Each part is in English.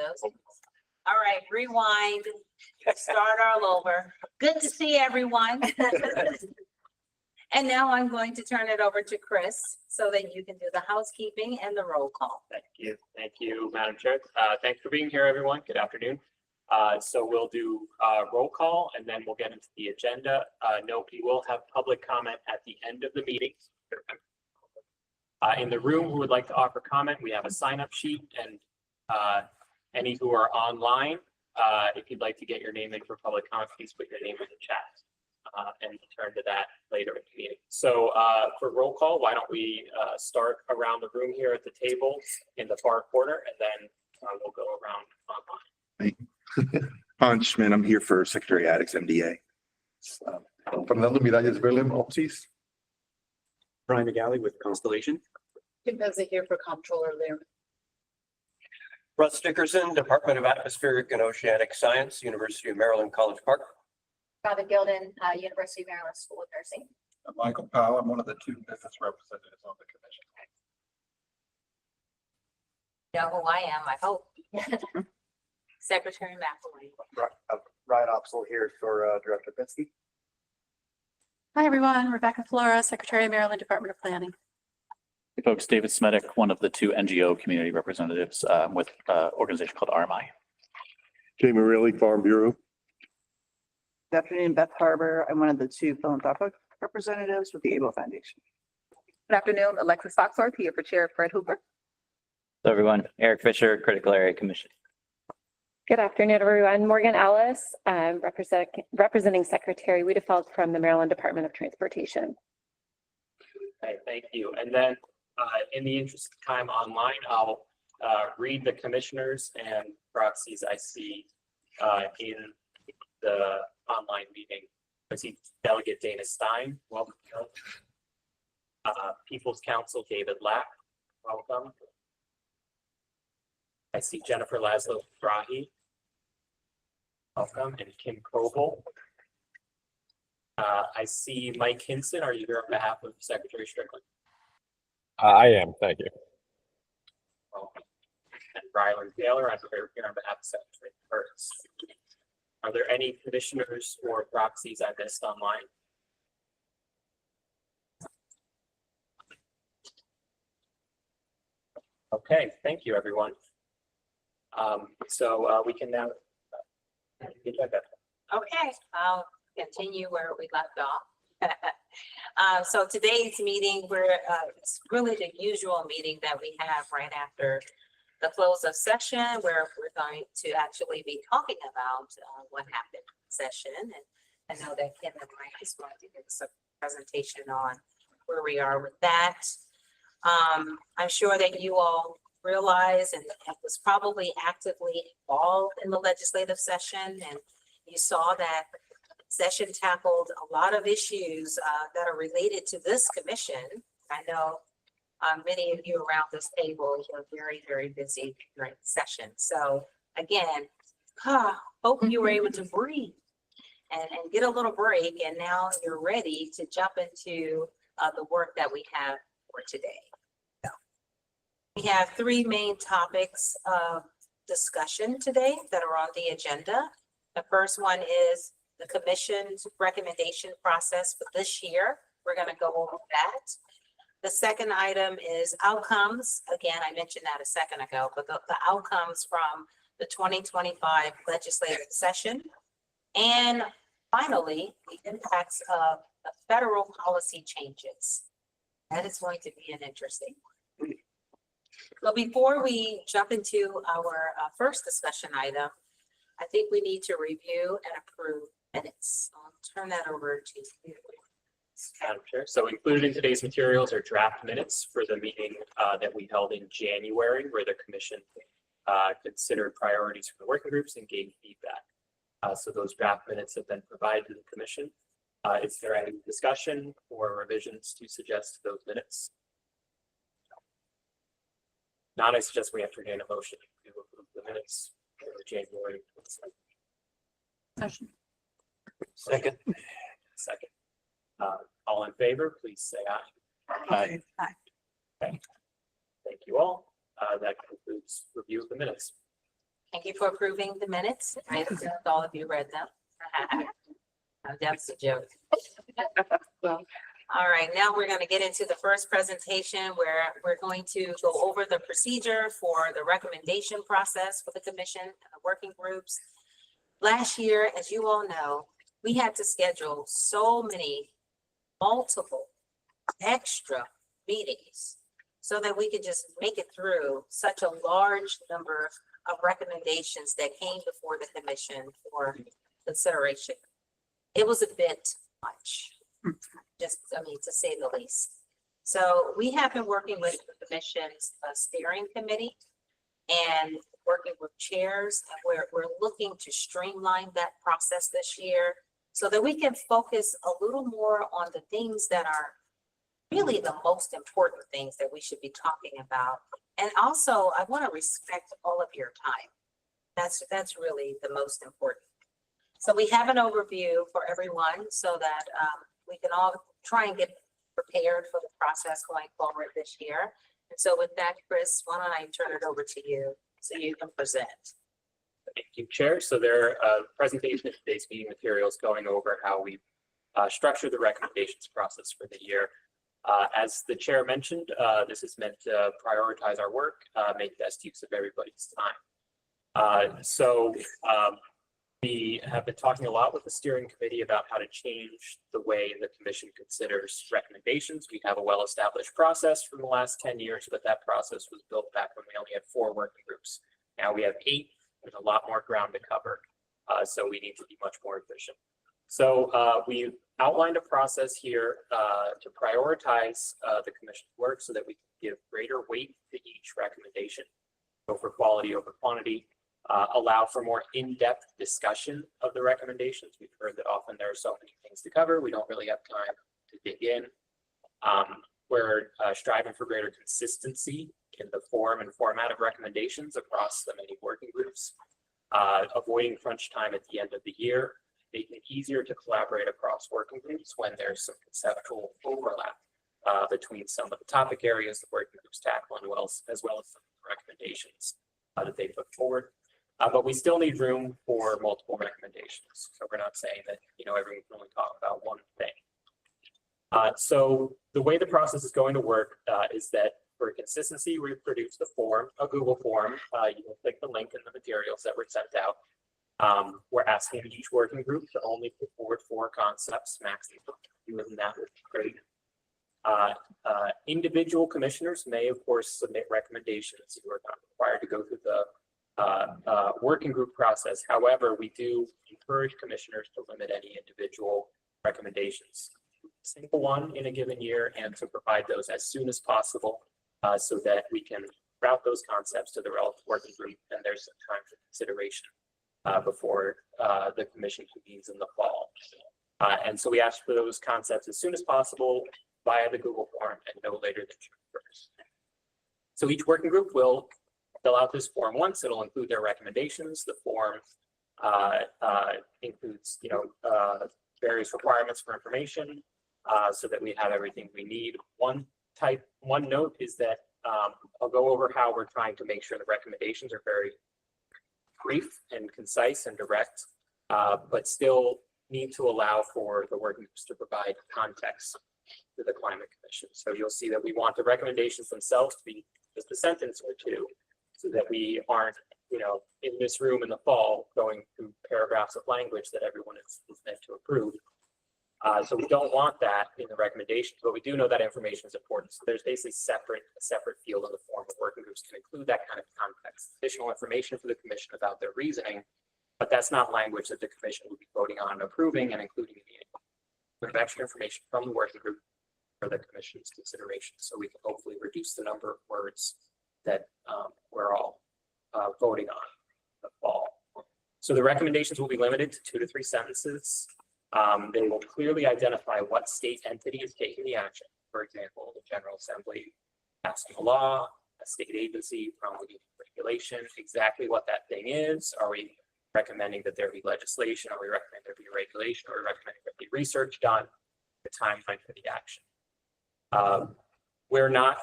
those. All right, rewind, start all over. Good to see everyone. And now I'm going to turn it over to Chris so that you can do the housekeeping and the roll call. Thank you, Madam Chair. Thanks for being here, everyone. Good afternoon. So we'll do roll call and then we'll get into the agenda. Note, we will have public comment at the end of the meeting. In the room who would like to offer comment, we have a sign-up sheet, and any who are online, if you'd like to get your name in for public comment, please put your name in the chat. And turn to that later in the meeting. So for roll call, why don't we start around the room here at the table in the far corner, and then we'll go around online. Hans Schmidt, I'm here for Secretary Addicts MDA. Fernando Miralles Belém, Opsis. Brian McGalley with Constellation. Kim Pezzi here for Comptroller there. Russ Dickerson, Department of Atmospheric and Oceanic Science, University of Maryland, College Park. Robin Gilden, University of Maryland School of Nursing. I'm Michael Powell. I'm one of the two business representatives on the commission. Know who I am, I hope. Secretary McElwain. Ryan Opsel here for Director Pinsky. Hi, everyone. Rebecca Flora, Secretary of Maryland Department of Planning. Hey folks, David Smedik, one of the two NGO community representatives with an organization called RMI. Jamie Riley, Farm Bureau. Good afternoon, Beth Harbor. I'm one of the two philanthropic representatives with the ABLE Foundation. Good afternoon, Alexis Foxworth here for Chair Fred Hooper. Hello, everyone. Eric Fisher, Critical Area Commission. Good afternoon, everyone. Morgan Ellis, representing Secretary Wiedefeld from the Maryland Department of Transportation. Okay, thank you. And then in the interest of time online, I'll read the commissioners and proxies I see in the online meeting. I see Delegate Dana Stein, welcome. People's Council David Lack, welcome. I see Jennifer Laszlo Brahi, welcome, and Kim Coble. I see Mike Hinson. Are you here on behalf of Secretary Strickland? I am, thank you. Welcome. And Ryland Taylor, I'm here on behalf of Secretary Curtis. Are there any commissioners or proxies I missed online? Okay, thank you, everyone. So we can now. Okay, I'll continue where we left off. So today's meeting, it's really the usual meeting that we have right after the close of session, where we're going to actually be talking about what happened in session. And I know that Kim and Mike is going to give us a presentation on where we are with that. I'm sure that you all realize and was probably actively involved in the legislative session, and you saw that session tackled a lot of issues that are related to this commission. I know many of you around this table are very, very busy during the session. So again, hope you were able to breathe and get a little break, and now you're ready to jump into the work that we have for today. We have three main topics of discussion today that are on the agenda. The first one is the commission's recommendation process for this year. We're going to go over that. The second item is outcomes. Again, I mentioned that a second ago, but the outcomes from the 2025 legislative session. And finally, the impacts of the federal policy changes. That is going to be an interesting one. So before we jump into our first discussion item, I think we need to review and approve minutes. I'll turn that over to you. Madam Chair, so included in today's materials are draft minutes for the meeting that we held in January, where the commission considered priorities for the working groups and gave feedback. So those draft minutes have been provided to the commission. Is there any discussion or revisions to suggest to those minutes? Not, I suggest we entertain a motion to approve the minutes for January. Motion. Second. All in favor, please say aye. Aye. Aye. Okay. Thank you all. That concludes review of the minutes. Thank you for approving the minutes. I assume all of you read them. That's a joke. Well, All right, now we're going to get into the first presentation where we're going to go over the procedure for the recommendation process for the commission and the working groups. Last year, as you all know, we had to schedule so many multiple extra meetings so that we could just make it through such a large number of recommendations that came before the commission for consideration. It was a bit much, just, I mean, to say the least. So we have been working with the commission's steering committee and working with chairs, and we're looking to streamline that process this year so that we can focus a little more on the things that are really the most important things that we should be talking about. And also, I want to respect all of your time. That's really the most important. So we have an overview for everyone so that we can all try and get prepared for the process going forward this year. And so with that, Chris, why don't I turn it over to you so you can present. Thank you, Chair. So there are presentation of today's meeting materials going over how we structure the recommendations process for the year. As the chair mentioned, this is meant to prioritize our work, make best use of everybody's time. We have been talking a lot with the steering committee about how to change the way the commission considers recommendations. We have a well-established process from the last 10 years, but that process was built back when we only had 4 working groups. Now we have 8. There's a lot more ground to cover, so we need to be much more efficient. So we outlined a process here to prioritize the commission's work so that we can give greater weight to each recommendation, go for quality over quantity, allow for more in-depth discussion of the recommendations. We've heard that often there are so many things to cover, we don't really have time to dig in. We're striving for greater consistency in the form and format of recommendations across the many working groups, avoiding crunch time at the end of the year, making it easier to collaborate across working groups when there's some conceptual overlap between some of the topic areas the working groups tackle as well as some of the recommendations that they put forward. But we still need room for multiple recommendations. So we're not saying that, everyone can only talk about one thing. So the way the process is going to work is that for consistency, we produce the form, a Google form. You can click the link in the materials that were sent out. We're asking each working group to only put forward 4 concepts, maximum. Fewer than that would be great. Individual commissioners may, of course, submit recommendations. You are not required to go through the working group process. However, we do encourage commissioners to limit any individual recommendations. Single one in a given year and to provide those as soon as possible so that we can route those concepts to the relevant working group and there's some time for consideration before the commission convenes in the fall. And so we ask for those concepts as soon as possible via the Google form and no later than June 1st. So each working group will fill out this form once. It'll include their recommendations. The form includes, various requirements for information so that we have everything we need. One note is that I'll go over how we're trying to make sure the recommendations are very brief and concise and direct, but still need to allow for the working groups to provide context to the Climate Commission. So you'll see that we want the recommendations themselves to be just a sentence or 2 so that we aren't, in this room in the fall going through paragraphs of language that everyone is meant to approve. So we don't want that in the recommendations, but we do know that information is important. So there's basically a separate field in the form of working groups to include that kind of context, additional information for the commission about their reasoning, but that's not language that the commission will be voting on and approving and including in the meeting. We have extra information from the working group for the commission's consideration, so we can hopefully reduce the number of words that we're all voting on in the fall. So the recommendations will be limited to 2 to 3 sentences. They will clearly identify what state entity is taking the action. For example, the General Assembly passing a law, a state agency promulgating regulation, exactly what that thing is. Are we recommending that there be legislation? Are we recommending there be regulation? Are we recommending there be research done? The timeline for the action. We're not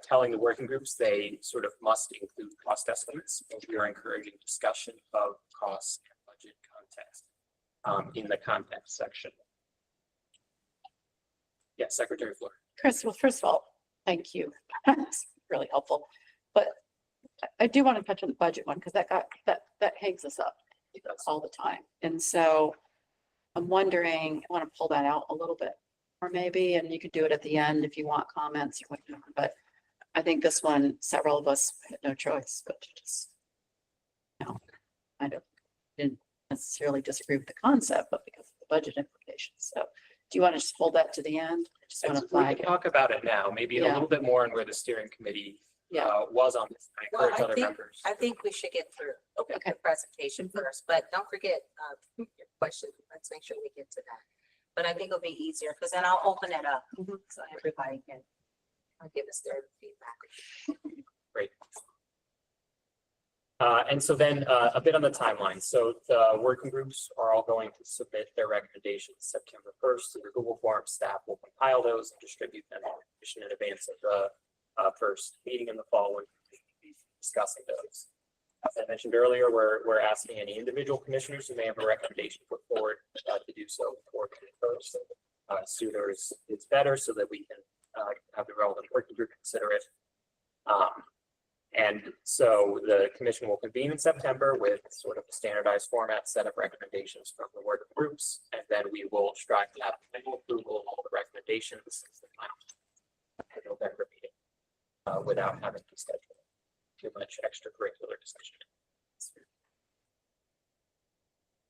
telling the working groups they sort of must include cost estimates. But we are encouraging discussion of costs and budget context in the context section. Yes, Secretary Fleur. Chris, well, first of all, thank you. That's really helpful. But I do want to touch on the budget one because that hangs us up all the time. And so I'm wondering, I want to pull that out a little bit or maybe, and you could do it at the end if you want comments or whatever. But I think this one, several of us had no choice but to just, didn't necessarily disagree with the concept, but because of the budget implications. So do you want to just hold that to the end? I just want to We flag can it. talk about it now, maybe a Yeah. little bit more on where the steering committee Yeah. was on this. I Well, encourage other members. I think we should get through Okay. the presentation first, but don't forget, your question. Let's make sure we get to that. But I think it'll be easier because then I'll open it up so everybody can give us their feedback. Great. And so then a bit on the timeline. So the working groups are all going to submit their recommendations September 1st to the Google Form. Staff will compile those and distribute them to the commission in advance of the first meeting in the fall when we'll be discussing those. As I mentioned earlier, we're asking any individual commissioners who may have a recommendation put forward to do so before June 1st. Sooner is better so that we can have the relevant working group consider it. And so the commission will convene in September with sort of a standardized format set of recommendations from the working groups. And then we will strive to have final approval of all the recommendations since the final November meeting without having to schedule too much extracurricular discussion.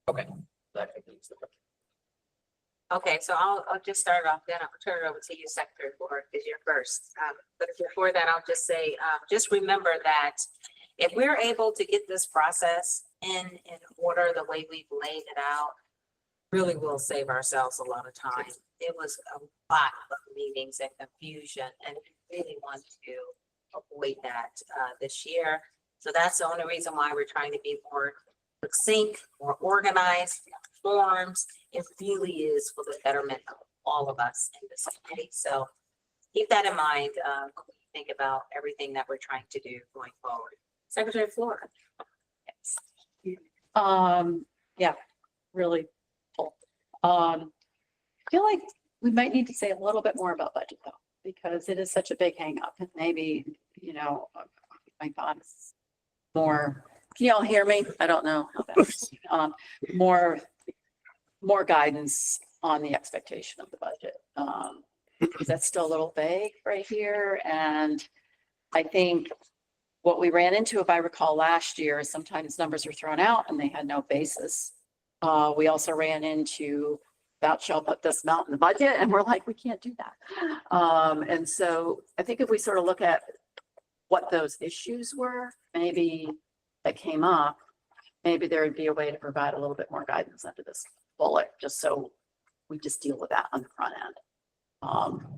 Okay, that concludes the. Okay, so I'll just start off, then I'll turn it over to you, Secretary Ford, because you're first. But before that, I'll just say, just remember that if we're able to get this process in order the way we've laid it out, really will save ourselves a lot of time. It was a lot of meetings and confusion, and we really want to avoid that this year. So that's the only reason why we're trying to be more succinct, more organized, forms. It really is for the betterment of all of us in this community. So keep that in mind when we think about everything that we're trying to do going forward. Secretary Flora. Yeah, really full. I feel like we might need to say a little bit more about budget though, because it is such a big hang up and maybe, my thoughts more, can you all hear me? I don't know how that is. More guidance on the expectation of the budget. Because that's still a little vague right here. And I think what we ran into, if I recall last year, sometimes numbers are thrown out and they had no basis. We also ran into thou shalt put this amount in the budget and we're like, we can't do that. And so I think if we sort of look at what those issues were, maybe that came up, maybe there would be a way to provide a little bit more guidance under this bullet, just so we just deal with that on the front end.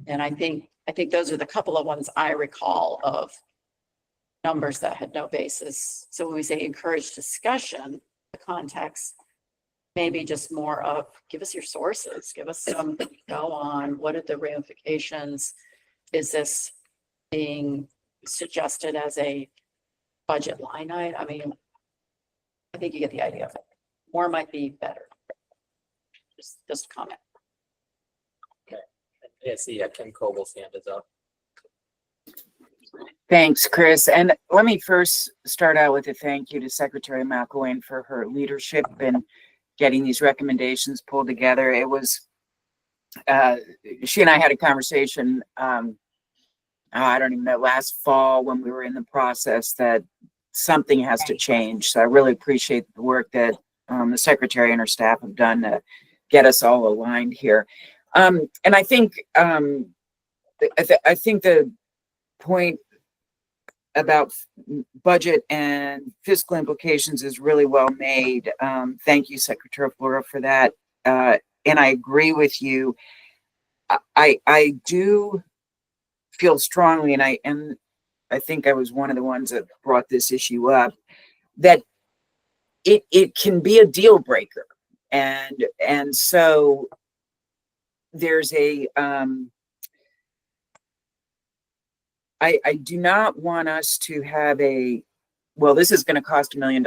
And I think those are the couple of ones I recall of numbers that had no basis. So when we say encourage discussion, the context, maybe just more of give us your sources, give us some go on, what are the ramifications? Is this being suggested as a budget line item? I mean, I think you get the idea of it. More might be better. Just a comment. Yeah, see, Ken Coble's hand is up. Thanks, Chris. And let me first start out with a thank you to Secretary McElwain for her leadership in getting these recommendations pulled together. It was, she and I had a conversation, I don't even know, last fall when we were in the process that something has to change. So I really appreciate the work that the Secretary and her staff have done to get us all aligned here. And I think, I think the point about budget and fiscal implications is really well made. Thank you, Secretary Flora, for that. And I agree with you. I do feel strongly, and I think I was one of the ones that brought this issue up, that it can be a deal breaker. And so there's a I do not want us to have well, this is going to cost $1 million,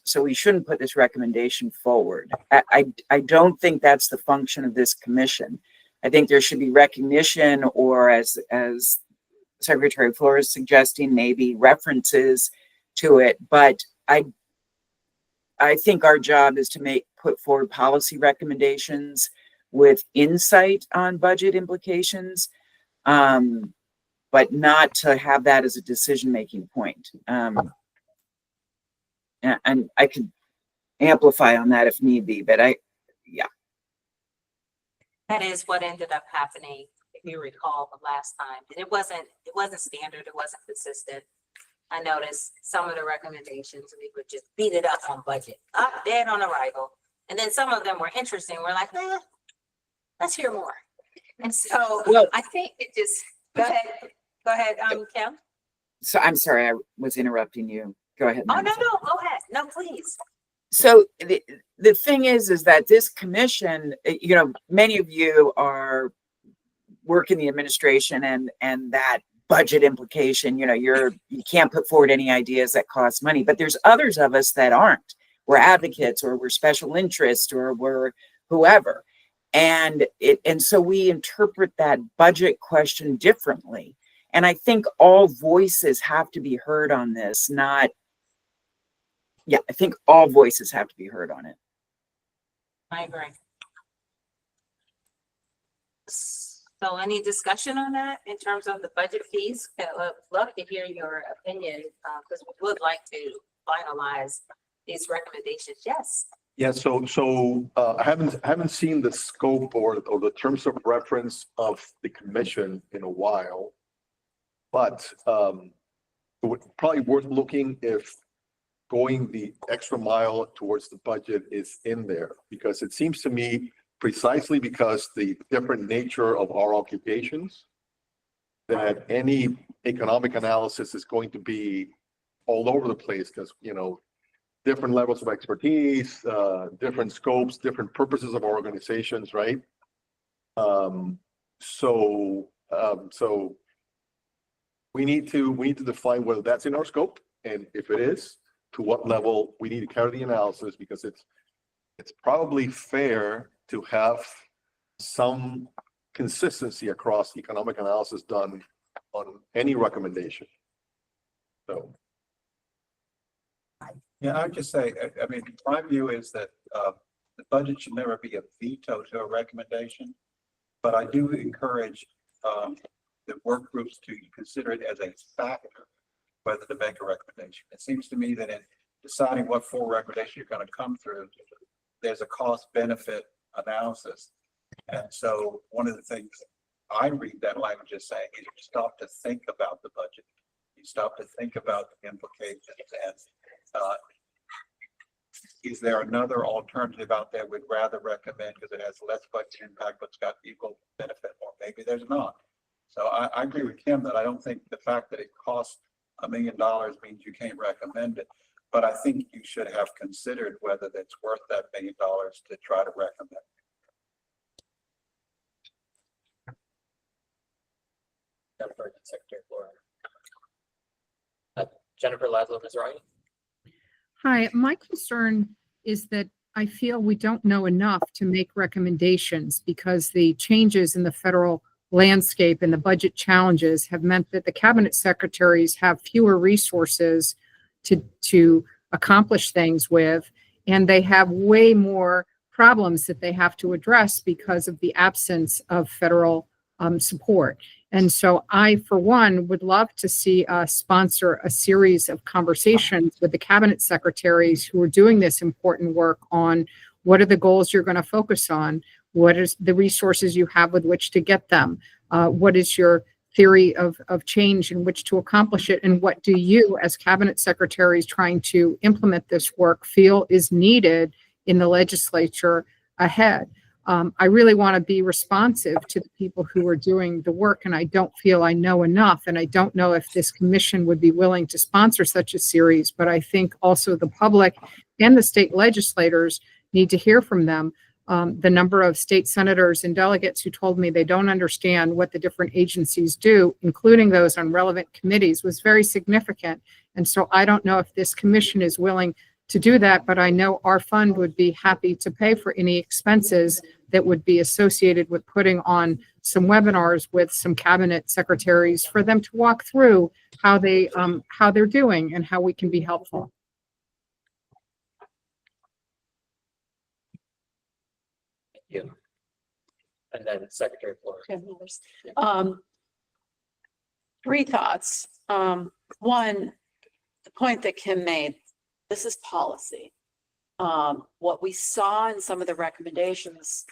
so we shouldn't put this recommendation forward. I don't think that's the function of this commission. I think there should be recognition, or as Secretary Flores is suggesting, maybe references to it. But I think our job is to put forward policy recommendations with insight on budget implications, but not to have that as a decision-making point. And I could amplify on that if need be, but That is what ended up happening, if you recall, the last time. And it wasn't standard, it wasn't consistent. I noticed some of the recommendations, we would just beat it up on budget, up, dead on arrival. And then some of them were interesting. We're like, let's hear more. And so Well- I think it just, go ahead, Kim. so I'm sorry, I was interrupting you. Go ahead. Oh, Nancy. no, go ahead. No, please. So the thing is that this commission, many of you work in the administration, and that budget implication, you can't put forward any ideas that cost money, but there's others of us that aren't. We're advocates, or we're special interest, or we're whoever. And so we interpret that budget question differently. And I think all voices have to be heard on this, I think all voices have to be heard on it. I agree. So any discussion on that in terms of the budget piece? I'd love to hear your opinion, because we would like to finalize these recommendations. Yes. Yeah, so I haven't seen the scope or the terms of reference of the commission in a while. But it would probably worth looking if going the extra mile towards the budget is in there, because it seems to me, precisely because the different nature of our occupations, that any economic analysis is going to be all over the place, because, different levels of expertise, different scopes, different purposes of our organizations, right? So we need to define whether that's in our scope, and if it is, to what level we need to carry the analysis, because it's probably fair to have some consistency across economic analysis done on any recommendation. So. Yeah, I would just say, I mean, my view is that the budget should never be a veto to a recommendation, but I do encourage the work groups to consider it as a factor whether to make a recommendation. It seems to me that in deciding what full recommendation you're going to come through, there's a cost benefit analysis. And so one of the things I read that language as saying is you stop to think about the budget. You stop to think about the implications, and is there another alternative out there we'd rather recommend because it has less budget impact but's got equal benefit, or maybe there's not. So I agree with Kim that I don't think the fact that it costs $1 million means you can't recommend it, but I think you should have considered whether it's worth that $1 million to try to recommend. Secretary Flores. Jennifer Laszlo-Mizrahi. Hi, my concern is that I feel we don't know enough to make recommendations because the changes in the federal landscape and the budget challenges have meant that the cabinet secretaries have fewer resources to accomplish things with, and they have way more problems that they have to address because of the absence of federal support. And so I, for one, would love to see us sponsor a series of conversations with the cabinet secretaries who are doing this important work on what are the goals you're going to focus on, what is the resources you have with which to get them, what is your theory of change in which to accomplish it, and what do you as cabinet secretaries trying to implement this work feel is needed in the legislature ahead. I really want to be responsive to the people who are doing the work, and I don't feel I know enough, and I don't know if this commission would be willing to sponsor such a series, but I think also the public and the state legislators need to hear from them the number of state senators and delegates who told me they don't understand what the different agencies do, including those on relevant committees, was very significant. And so I don't know if this commission is willing to do that, but I know our fund would be happy to pay for any expenses that would be associated with putting on some webinars with some cabinet secretaries for them to walk through how they're doing and how we can be helpful. Thank you. And then Secretary Flores. Three thoughts. One, the point that Kim made, this is policy. What we saw in some of the recommendations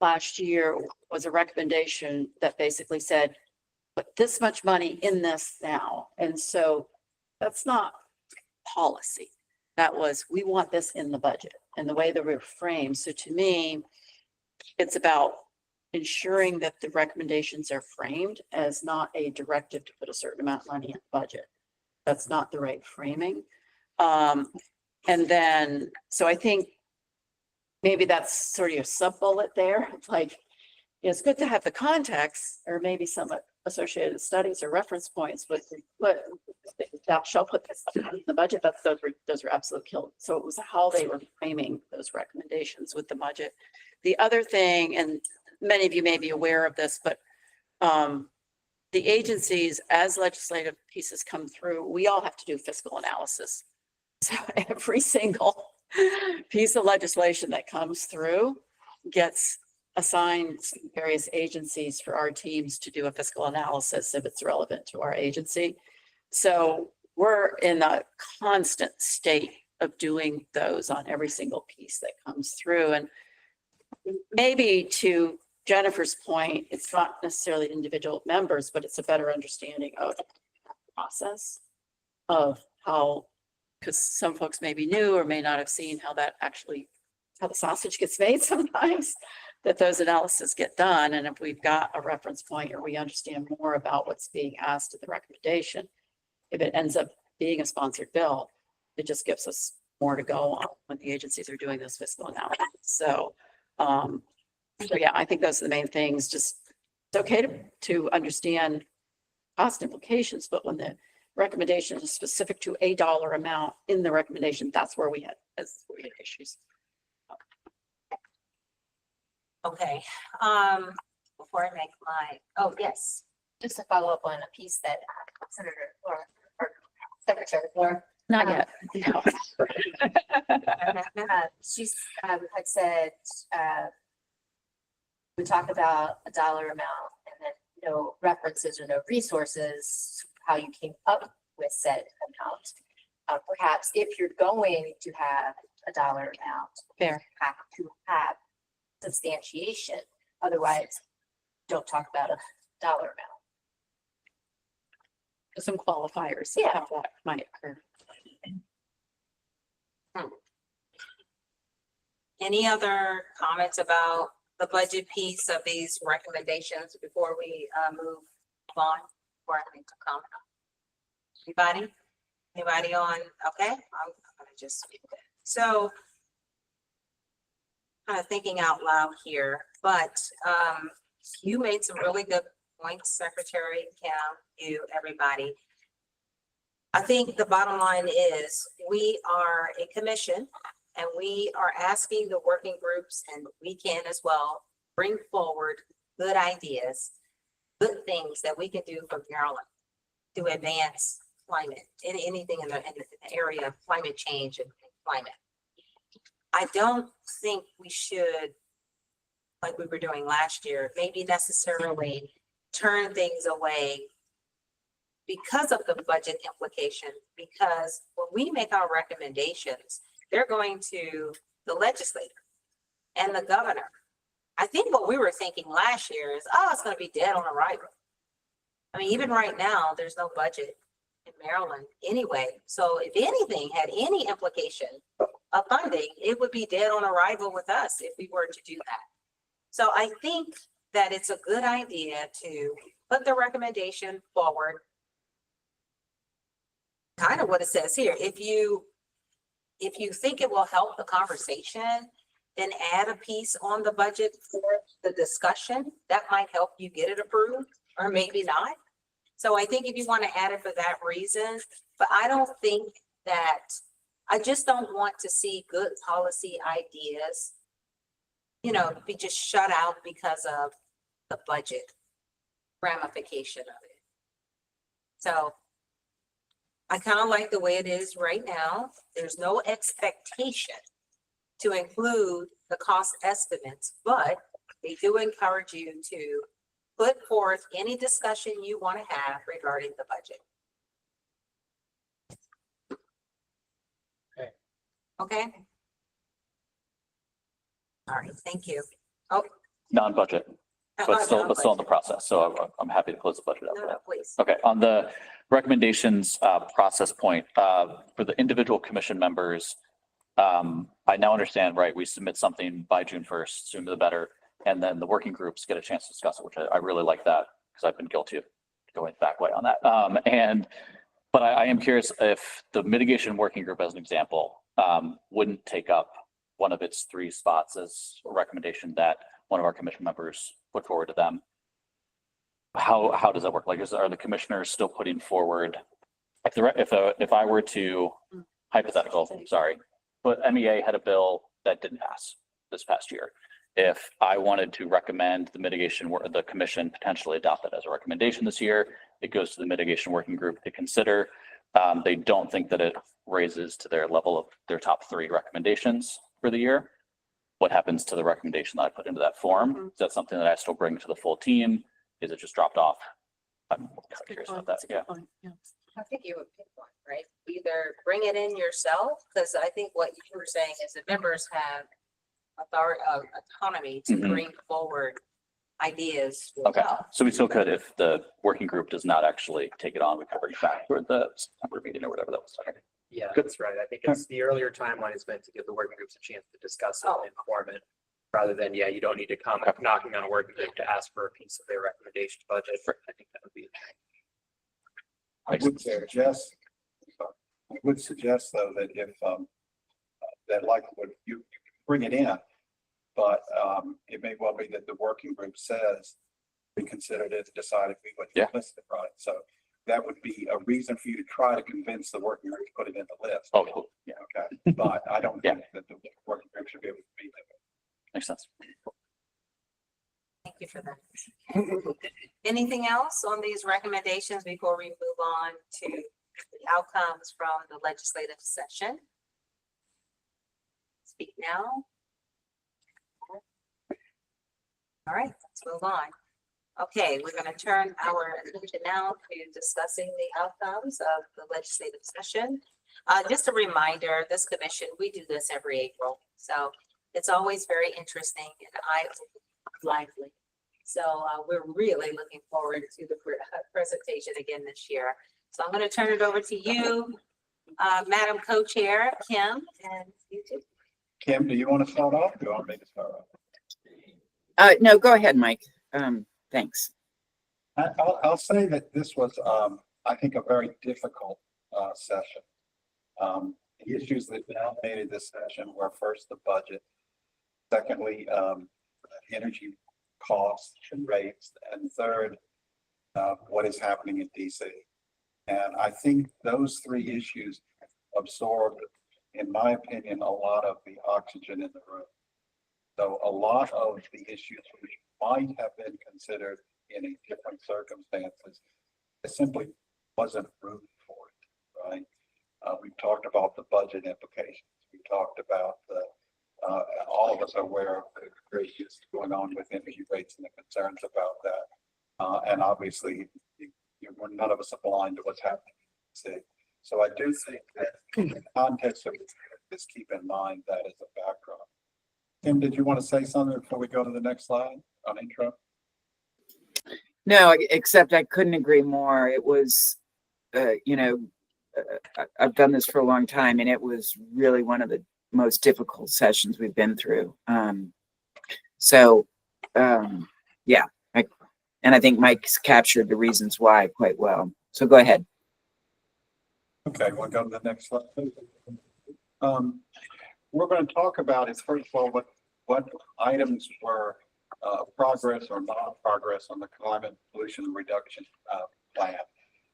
last year was a recommendation that basically said, put this much money in this now. And so that's not policy. That was, we want this in the budget and the way that we're framed. So to me, it's about ensuring that the recommendations are framed as not a directive to put a certain amount of money in the budget. That's not the right framing. And then, so I think maybe that's sort of your sub bullet there. It's like, it's good to have the context or maybe some associated studies or reference points, but thou shall put this in the budget. Those were absolute killed. So it was how they were framing those recommendations with the budget. The other thing, and many of you may be aware of this, but the agencies, as legislative pieces come through, we all have to do fiscal analysis. So every single piece of legislation that comes through gets assigned to various agencies for our teams to do a fiscal analysis if it's relevant to our agency. So we're in a constant state of doing those on every single piece that comes through. And maybe to Jennifer's point, it's not necessarily individual members, but it's a better understanding of the process of how, because some folks may be new or may not have seen how that actually, how the sausage gets made sometimes, that those analyses get done. And if we've got a reference point or we understand more about what's being asked in the recommendation, if it ends up being a sponsored bill, it just gives us more to go on when the agencies are doing this fiscal analysis. So yeah, I think those are the main things. Just it's okay to understand cost implications, but when the recommendation is specific to a dollar amount in the recommendation, that's where we had issues. Okay, before I make oh, yes. Just to follow up on a piece that Senator or Secretary Flora. Not yet. No. She's had said, we talked about a dollar amount and then no references or no resources, how you came up with said amount. Perhaps if you're going to have a dollar amount, Fair. you have to have substantiation. Otherwise, don't talk about a dollar amount. Some qualifiers. Yeah. How that might occur. Any other comments about the budget piece of these recommendations before we move on? Before I make a comment? Anybody on? Okay, I'm gonna just speak that. So kind of thinking out loud here, but you made some really good points, Secretary Kim, you, everybody. I think the bottom line is we are a commission and we are asking the working groups, and we can as well, bring forward good ideas, good things that we can do for Maryland to advance climate, anything in the area of climate change and climate. I don't think we should, like we were doing last year, maybe necessarily turn things away because of the budget implication, because when we make our recommendations, they're going to the legislator and the governor. I think what we were thinking last year is, oh, it's going to be dead on arrival. I mean, even right now, there's no budget in Maryland anyway. So if anything had any implication of funding, it would be dead on arrival with us if we were to do that. So I think that it's a good idea to put the recommendation forward. Kind of what it says here. If you think it will help the conversation, and add a piece on the budget for the discussion, that might help you get it approved, or maybe not. So I think if you want to add it for that reason, but I don't think that, I just don't want to see good policy ideas, you know, be just shut out because of the budget ramification of it. So I kind of like the way it is right now. There's no expectation to include the cost estimates, but they do encourage you to put forth any discussion you want to have regarding the budget. Okay. Okay? All right, thank you. Oh. Non-budget, but still in the process. So I'm happy to close the budget out No, for no, that. please. Okay, on the recommendations process point, for the individual commission members, I now understand, right, we submit something by June 1st, sooner the better, and then the working groups get a chance to discuss it, which I really like that, because I've been guilty of going back way on that. But I am curious if the mitigation working group, as an example, wouldn't take up one of its 3 spots as a recommendation that one of our commission members put forward to them. How does that work? Like, are the commissioners still putting forward, if I were to, hypothetical, sorry, but MEA had a bill that didn't pass this past year. If I wanted to recommend the mitigation, the commission potentially adopt that as a recommendation this year, it goes to the mitigation working group to consider. They don't think that it raises to their level of their top 3 recommendations for the year. What happens to the recommendation that I put into that form? Is that something that I still bring to the full team? Is it just dropped off? I'm kind of curious about that. Yeah. I think you would pick one, right? Either bring it in yourself, because I think what you were saying is the members have autonomy to Mhm. bring forward ideas. Okay, so we still could, if the working group does not actually take it on, we could bring it back for the September meeting or whatever that was. Okay. Yeah, Good. that's right. I think it's the earlier timeline is meant to give the working groups a chance to discuss it and inform it. Rather than, yeah, you don't need to come knocking on a working group to ask for a piece of their recommendation budget. I think that would be. I would suggest though that if, that like what you bring it in, but, it may well be that the working group says we considered it, decided we would list it, right? So that would be a reason for you to try to convince the working group to put it in the list. Oh, cool. Yeah, okay. But I don't think that the working group should be able to be there. Makes sense. Thank you for that. Anything else on these recommendations before we move on to the outcomes from the legislative session? Speak now. All right, let's move on. Okay, we're going to turn our attention now to discussing the outcomes of the legislative session. Just a reminder, this commission, we do this every April. So it's always very interesting and lively. So we're really looking forward to the presentation again this year. So I'm going to turn it over to you, Madam Co-Chair Kim, and you too. Kim, do you want to start off? Do you want me to start off? No, go ahead, Mike. Thanks. I'll say that this was, I think, a very difficult session. The issues that dominated this session were first the budget, secondly, energy costs and rates, and third, what is happening in DC. And I think those 3 issues absorbed, in my opinion, a lot of the oxygen in the room. So a lot of the issues which might have been considered in a different circumstances, it simply wasn't room for it, right? We've talked about the budget implications. We talked about the, all of us are aware of the great issues going on with energy rates and the concerns about that. And obviously, none of us are blind to what's happening. So I do think that in the context of this, keep in mind that as a backdrop. Kim, did you want to say something before we go to the next slide on intro? No, except I couldn't agree more. It was, I've done this for a long time, and it was really one of the most difficult sessions we've been through. And I think Mike's captured the reasons why quite well. So go ahead. Okay, we'll go to the next slide. We're going to talk about is, first of all, what what items were progress or non-progress on the climate pollution reduction plan.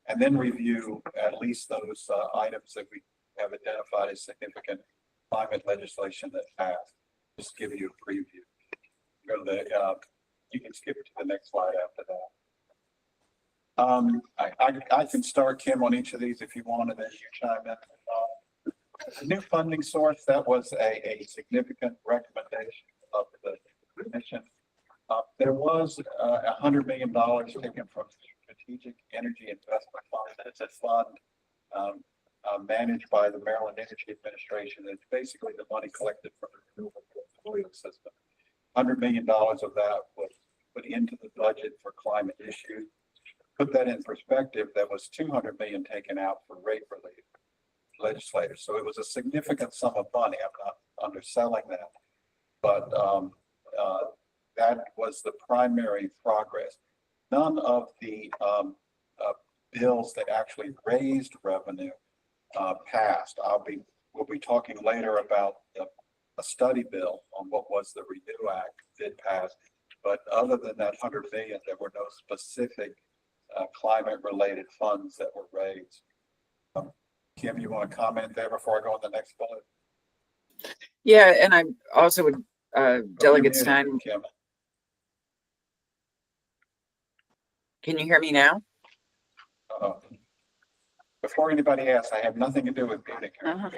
And then review at least those items that we have identified as significant climate legislation that passed. Just give you a preview. Go to the, you can skip to the next slide after that. I can start, Kim, on each of these if you want, and then you chime in. The new funding source, that was a significant recommendation of the commission. There was $100 million taken from Strategic Energy Investment Fund. It's a fund managed by the Maryland Energy Administration. It's basically the money collected from the renewable portfolio system. $100 million of that was put into the budget for climate issues. Put that in perspective, there was $200 million taken out for rate relief legislators. So it was a significant sum of money. I'm not underselling that, but that was the primary progress. None of the bills that actually raised revenue passed. We'll be talking later about a study bill on what was the Renew Act did pass. But other than that 100 million, there were no specific climate related funds that were raised. Kim, you want to comment there before I go on the next bullet? Yeah, and I also would, Delegate Stein, Kim. can you hear me now? Before anybody asks, I have nothing to do with muting her.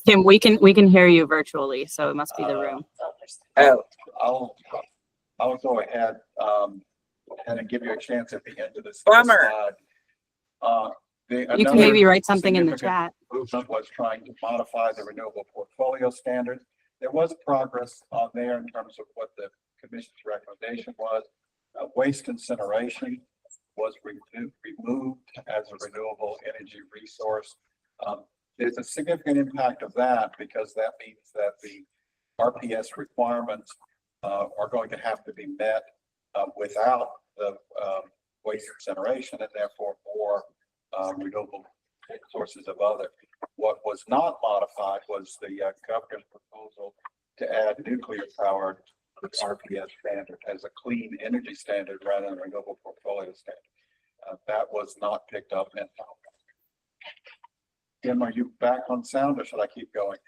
Kim, we can hear you virtually, so it must be the room. I'll go ahead and give you a chance at the end of this. Bummer. You can maybe write something in the chat. Movement was trying to modify the renewable portfolio standard. There was progress on there in terms of what the commission's recommendation was. Waste incineration was removed as a renewable energy resource. There's a significant impact of that because that means that the RPS requirements are going to have to be met without the waste incineration and therefore more renewable sources of other. What was not modified was the governor's proposal to add nuclear power to the RPS standard as a clean energy standard rather than a renewable portfolio standard. That was not picked up in. Kim, are you back on sound or should I keep going?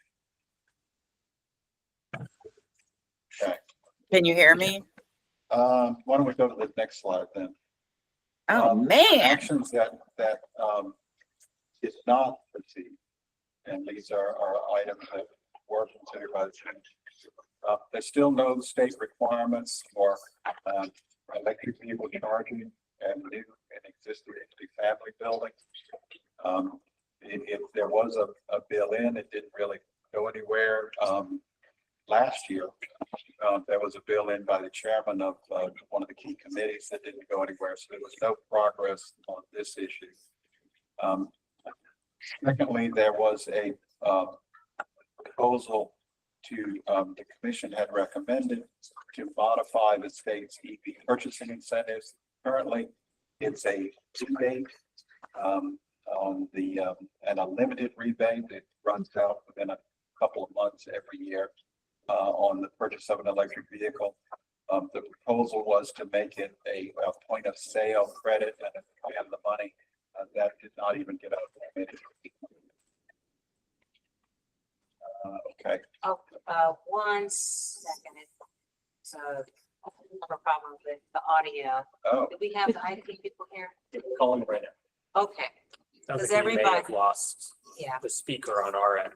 Okay. Can you hear me? Why don't we go to the next slide then? Oh, man. Actions that did not proceed. And these are items that were considered by the change. There's still no state requirements for electric vehicle charging and new and existing family buildings. If there was a bill in, it didn't really go anywhere. Last year, there was a bill in by the chairman of one of the key committees that didn't go anywhere. So there was no progress on this issue. Secondly, there was a proposal to the commission had recommended to modify the state's EV purchasing incentives. Currently, it's a rebate on the and a limited rebate that runs out within a couple of months every year on the purchase of an electric vehicle. The proposal was to make it a point of sale credit and the money that did not even get out of the committee. Okay. Oh, 1 second. So I have a problem with the audio. Oh. Do we have the IT people here? Calling right now. Okay. Sounds Does like we may have everybody- lost Yeah. the speaker on our end.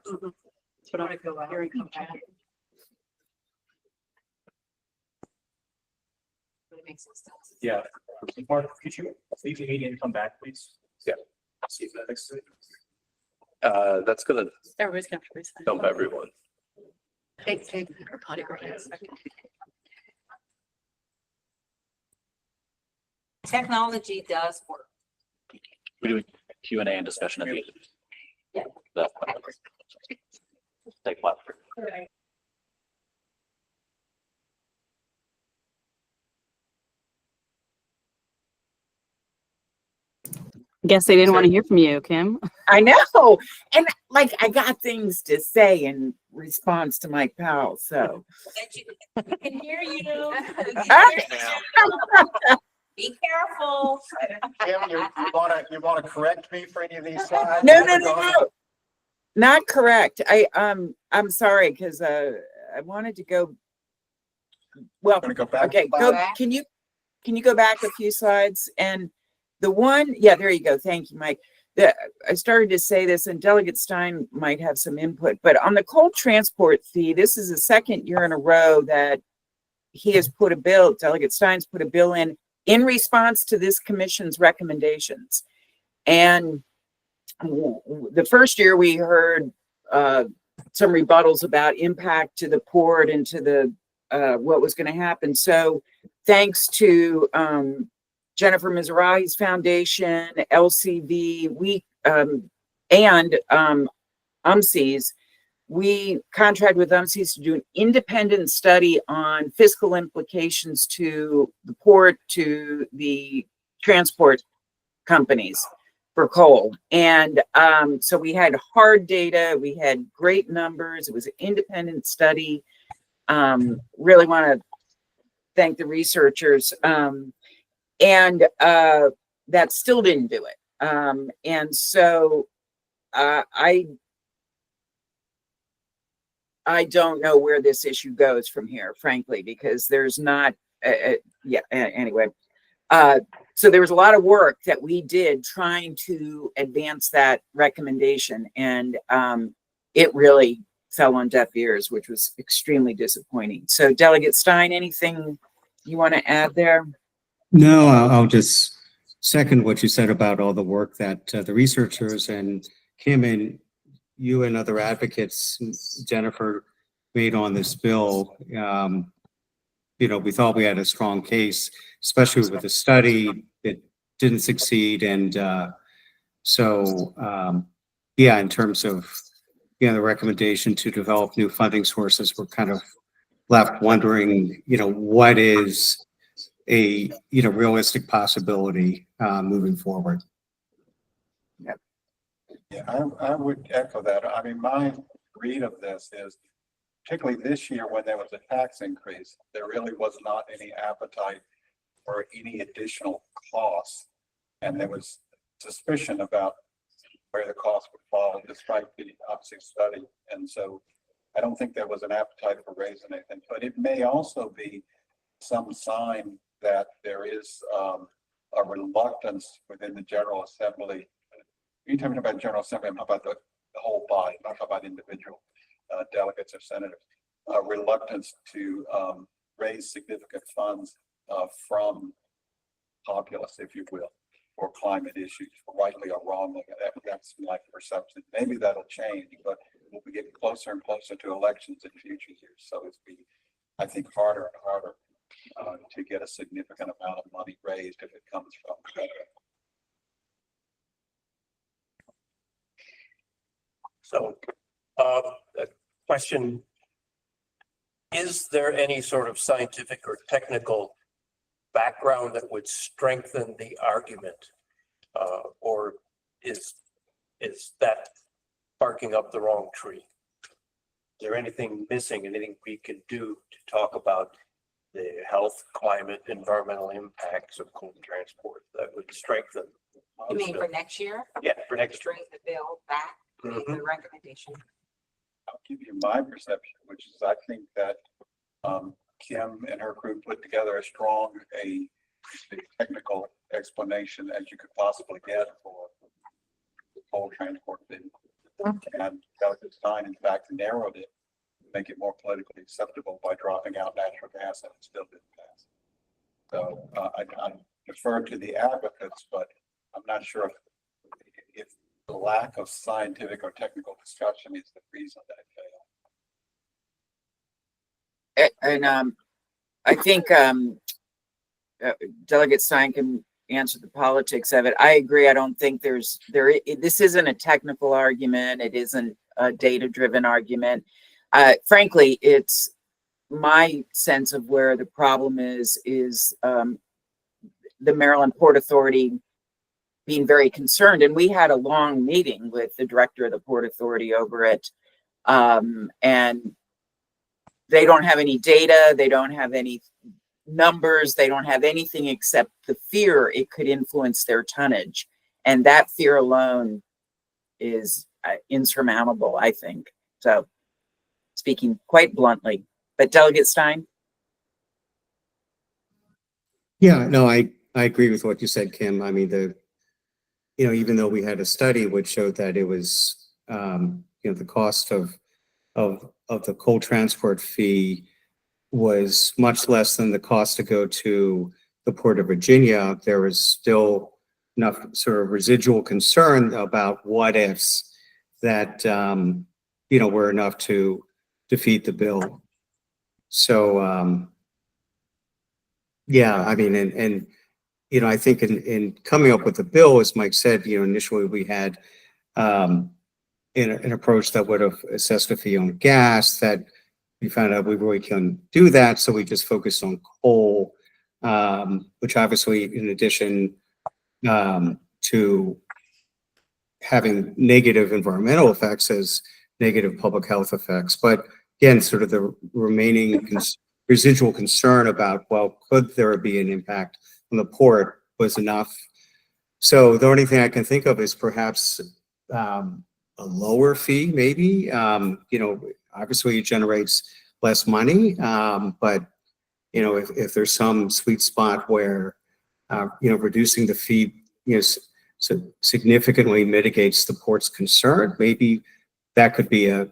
But I'm hearing come back. Would it make sense? Yeah. Mark, could you leave the meeting and come back, please? Yeah. See if that fixes it. That's gonna Everybody's gonna have to resign. dump everyone. Take her potty break in a second. Technology does work. We're doing Q&A and discussion at the end. Yeah. That's take left. guess they didn't want to hear from you, Kim. I know. And like, I got things to say in response to Mike Powell, so. I can hear you. Be careful. Kim, you wanna correct me for any of these slides? No. Not correct. I'm sorry, because I wanted to go. Well, Gonna go back. okay, go, can you go back a few slides? And the one, yeah, there you go. Thank you, Mike. I started to say this, and Delegate Stein might have some input, but on the coal transport fee, this is the second year in a row that he has put a bill, Delegate Stein's put a bill in response to this commission's recommendations. And the first year we heard some rebuttals about impact to the port and to the what was going to happen. So thanks to Jennifer Mizrahi's foundation, LCV, and UMSES, we contract with UMSES to do an independent study on fiscal implications to the port, to the transport companies for coal. And so we had hard data, we had great numbers, it was an independent study. Really want to thank the researchers. And that still didn't do it. And so I don't know where this issue goes from here, frankly, because there's not, anyway. So there was a lot of work that we did trying to advance that recommendation, and it really fell on deaf ears, which was extremely disappointing. So Delegate Stein, anything you want to add there? No, I'll just second what you said about all the work that the researchers and Kim and you and other advocates, Jennifer, made on this bill. We thought we had a strong case, especially with the study that didn't succeed. And in terms of the recommendation to develop new funding sources, we're kind of left wondering, what is a realistic possibility moving forward. Yeah, I would echo that. I mean, my read of this is, particularly this year when there was a tax increase, there really was not any appetite for any additional costs. And there was suspicion about where the cost would fall despite the UMSES study. And so I don't think there was an appetite for raising anything, but it may also be some sign that there is a reluctance within the General Assembly. You're talking about General Assembly, I'm talking about the whole body, not about individual delegates or senators, reluctance to raise significant funds from populace, if you will, for climate issues, rightly or wrongly. That's my perception. Maybe that'll change, but we'll be getting closer and closer to elections in future years. So it's be, I think, harder and harder to get a significant amount of money raised if it comes from federal. So, a question, is there any sort of scientific or technical background that would strengthen the argument? Or is that barking up the wrong tree? Is there anything missing, anything we can do to talk about the health, climate, environmental impacts of coal transport that would strengthen? You mean for next year? Yeah, for next year. Bring the bill back, the recommendation. I'll give you my perception, which is I think that Kim and her group put together as strong a technical explanation as you could possibly get for the coal transport thing. And Delegate Stein, in fact, narrowed it to make it more politically acceptable by dropping out natural gas, and it still didn't pass. So I defer to the advocates, but I'm not sure if the lack of scientific or technical discussion is the reason that it failed. And I think Delegate Stein can answer the politics of it. I agree. I don't think this isn't a technical argument. It isn't a data-driven argument. Frankly, it's my sense of where the problem is the Maryland Port Authority being very concerned. And we had a long meeting with the director of the Port Authority over it. And they don't have any data. They don't have any numbers. They don't have anything except the fear it could influence their tonnage. And that fear alone is insurmountable, I think. So speaking quite bluntly, but Delegate Stein? Yeah, no, I agree with what you said, Kim. I mean, even though we had a study which showed that it was, the cost of the coal transport fee was much less than the cost to go to the Port of Virginia, there was still enough sort of residual concern about what ifs that, were enough to defeat the bill. So, yeah, I mean, and I think in coming up with the bill, as Mike said, initially we had an approach that would have assessed a fee on gas, that we found out we really couldn't do that. So we just focused on coal, which obviously, in addition to having negative environmental effects, has negative public health effects. But again, sort of the remaining residual concern about, well, could there be an impact on the port was enough. So the only thing I can think of is perhaps a lower fee, maybe. Obviously it generates less money, but if there's some sweet spot where reducing the fee significantly mitigates the port's concern, maybe that could be a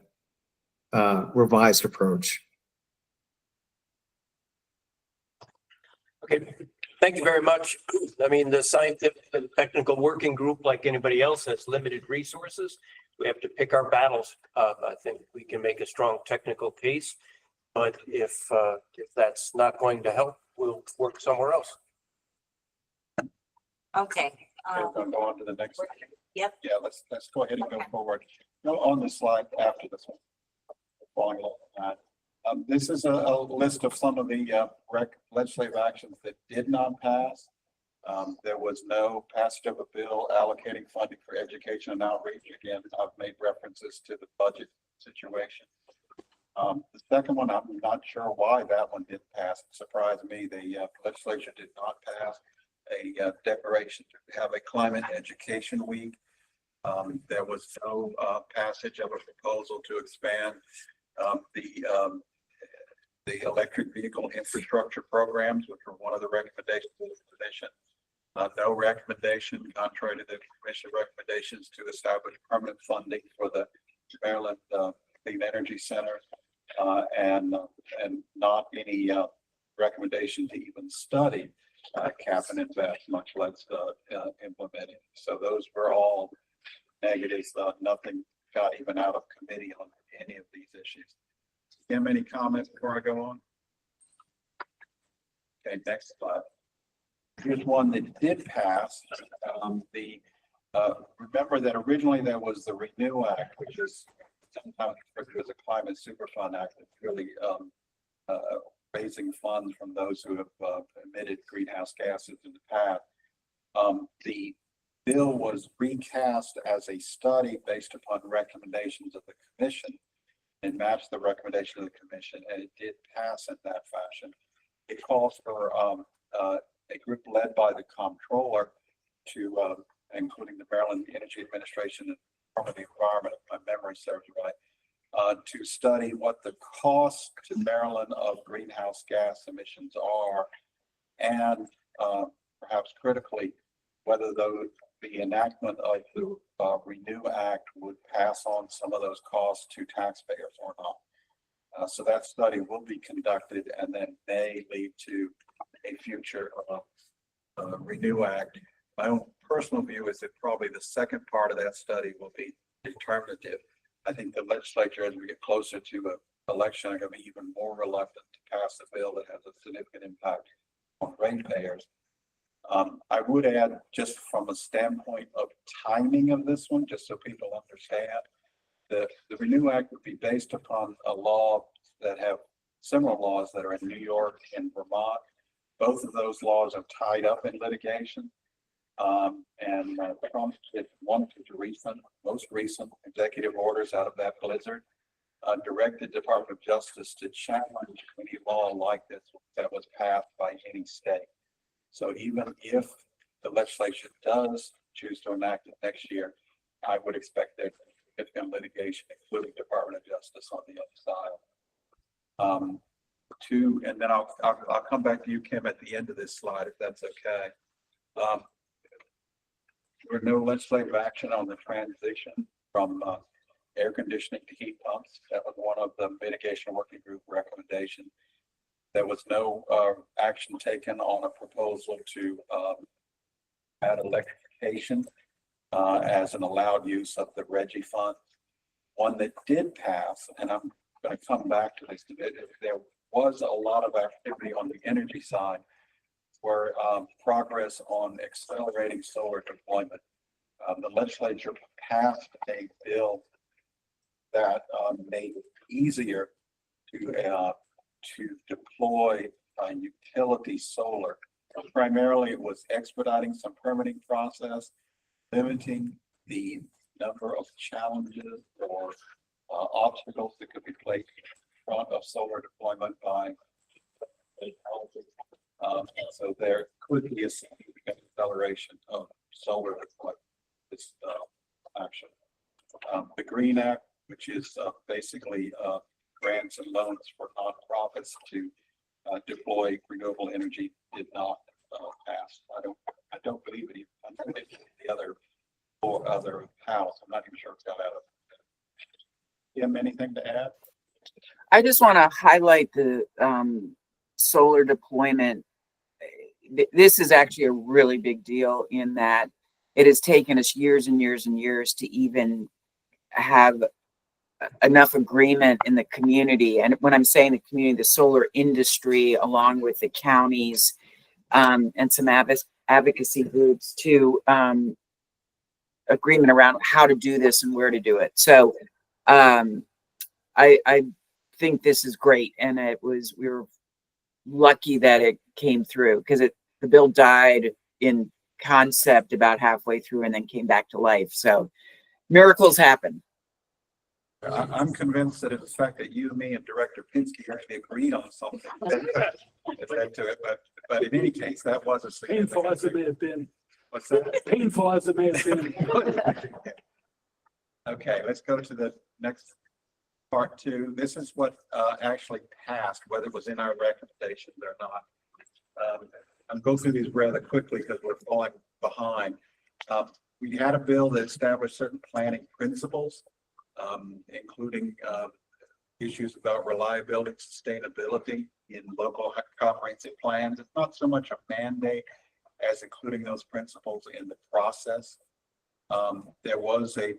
revised approach. Okay, thank you very much. I mean, the scientific and technical working group, like anybody else, has limited resources. We have to pick our battles. I think we can make a strong technical case, but if that's not going to help, we'll work somewhere else. Okay. We'll go on to the next. Yep. Yeah, let's go ahead and go forward. Go on the slide after this one. Following along that. This is a list of some of the legislative actions that did not pass. There was no passage of a bill allocating funding for education and outreach. Again, I've made references to the budget situation. The second one, I'm not sure why that one didn't pass. It surprised me. The legislature did not pass a declaration to have a climate education week. There was no passage of a proposal to expand the electric vehicle infrastructure programs, which were one of the recommendations of the commission. No recommendation, contrary to the commission recommendations, to establish permanent funding for the Maryland Clean Energy Center, and not any recommendation to even study cap and invest, much less implement it. So those were all negatives. Nothing got even out of committee on any of these issues. Kim, any comments before I go on? Okay, next slide. Here's one that did pass. Remember that originally there was the Renew Act, which is sometimes referred to as a Climate Superfund Act. It's really raising funds from those who have emitted greenhouse gases in the past. The bill was recast as a study based upon recommendations of the commission and matched the recommendation of the commission, and it did pass in that fashion. It calls for a group led by the comptroller to, including the Maryland Energy Administration and Department of the Environment, if my memory serves right, to study what the cost to Maryland of greenhouse gas emissions are, and perhaps critically, whether the enactment of the Renew Act would pass on some of those costs to taxpayers or not. So that study will be conducted and then may lead to a future Renew Act. My own personal view is that probably the second part of that study will be determinative. I think the legislature, as we get closer to an election, are going to be even more reluctant to pass a bill that has a significant impact on ratepayers. I would add, just from a standpoint of timing of this one, just so people understand, the Renew Act would be based upon a law that have similar laws that are in New York and Vermont. Both of those laws are tied up in litigation. Trump did one of the most recent executive orders out of that blizzard, directed Department of Justice to challenge any law like this that was passed by any state. So even if the legislature does choose to enact it next year, I would expect there to be significant litigation, including Department of Justice on the other side. And then I'll come back to you, Kim, at the end of this slide, if that's okay. There were no legislative action on the transition from air conditioning to heat pumps. That was one of the mitigation working group recommendations. There was no action taken on a proposal to add electrification as an allowed use of the RGGI fund. One that did pass, and I'm going to come back to this, there was a lot of activity on the energy side where progress on accelerating solar deployment. The legislature passed a bill that made it easier to deploy utility solar. Primarily, it was expediting some permitting process, limiting the number of challenges or obstacles that could be placed in front of solar deployment by so there could be a significant acceleration of solar deployment. This action. The Green Act, which is basically grants and loans for nonprofits to deploy renewable energy, did not pass. I don't believe it even the other house. I'm not even sure it's got out of it. Kim, anything to add? I just want to highlight the solar deployment. This is actually a really big deal in that it has taken us years and years and years to even have enough agreement in the community. And when I'm saying the community, the solar industry, along with the counties and some advocacy groups to agreement around how to do this and where to do it. So I think this is great. And we were lucky that it came through because the bill died in concept about halfway through and then came back to life. So miracles happen. I'm convinced that it's the fact that you, me, and Director Pinsky actually agreed on something that led to it. But in any case, that was a Painful as it may have been. What's that? Painful as it may have been. Okay, let's go to the next part two. This is what actually passed, whether it was in our recommendations or not. I'm going through these rather quickly because we're falling behind. We had a bill that established certain planning principles, including issues about reliability, sustainability in local comprehensive plans. It's not so much a mandate as including those principles in the process. There was a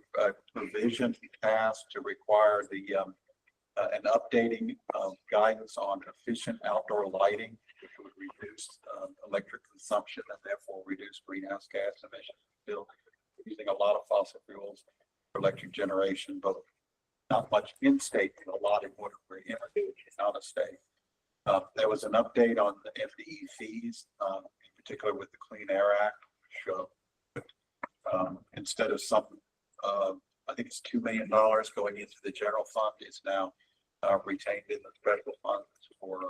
provision passed to require an updating of guidance on efficient outdoor lighting, which would reduce electric consumption and therefore reduce greenhouse gas emissions. Still using a lot of fossil fuels for electric generation, but not much in state, a lot in what we're in out of state. There was an update on the FDE fees, in particular with the Clean Air Act, which instead of some, I think it's $2 million going into the general fund, is now retained in the special funds for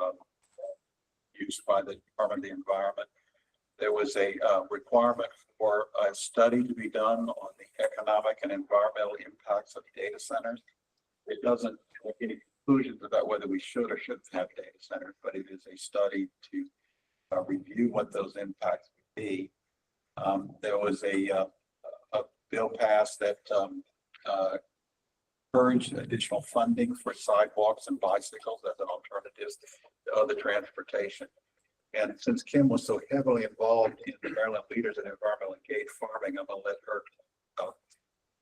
use by the Department of the Environment. There was a requirement for a study to be done on the economic and environmental impacts of data centers. It doesn't make any conclusions about whether we should or shouldn't have data centers, but it is a study to review what those impacts would be. There was a bill passed that encouraged additional funding for sidewalks and bicycles as an alternative to other transportation. And since Kim was so heavily involved in the Maryland Leaders in Environmental Engaged Farming, I'm going to let her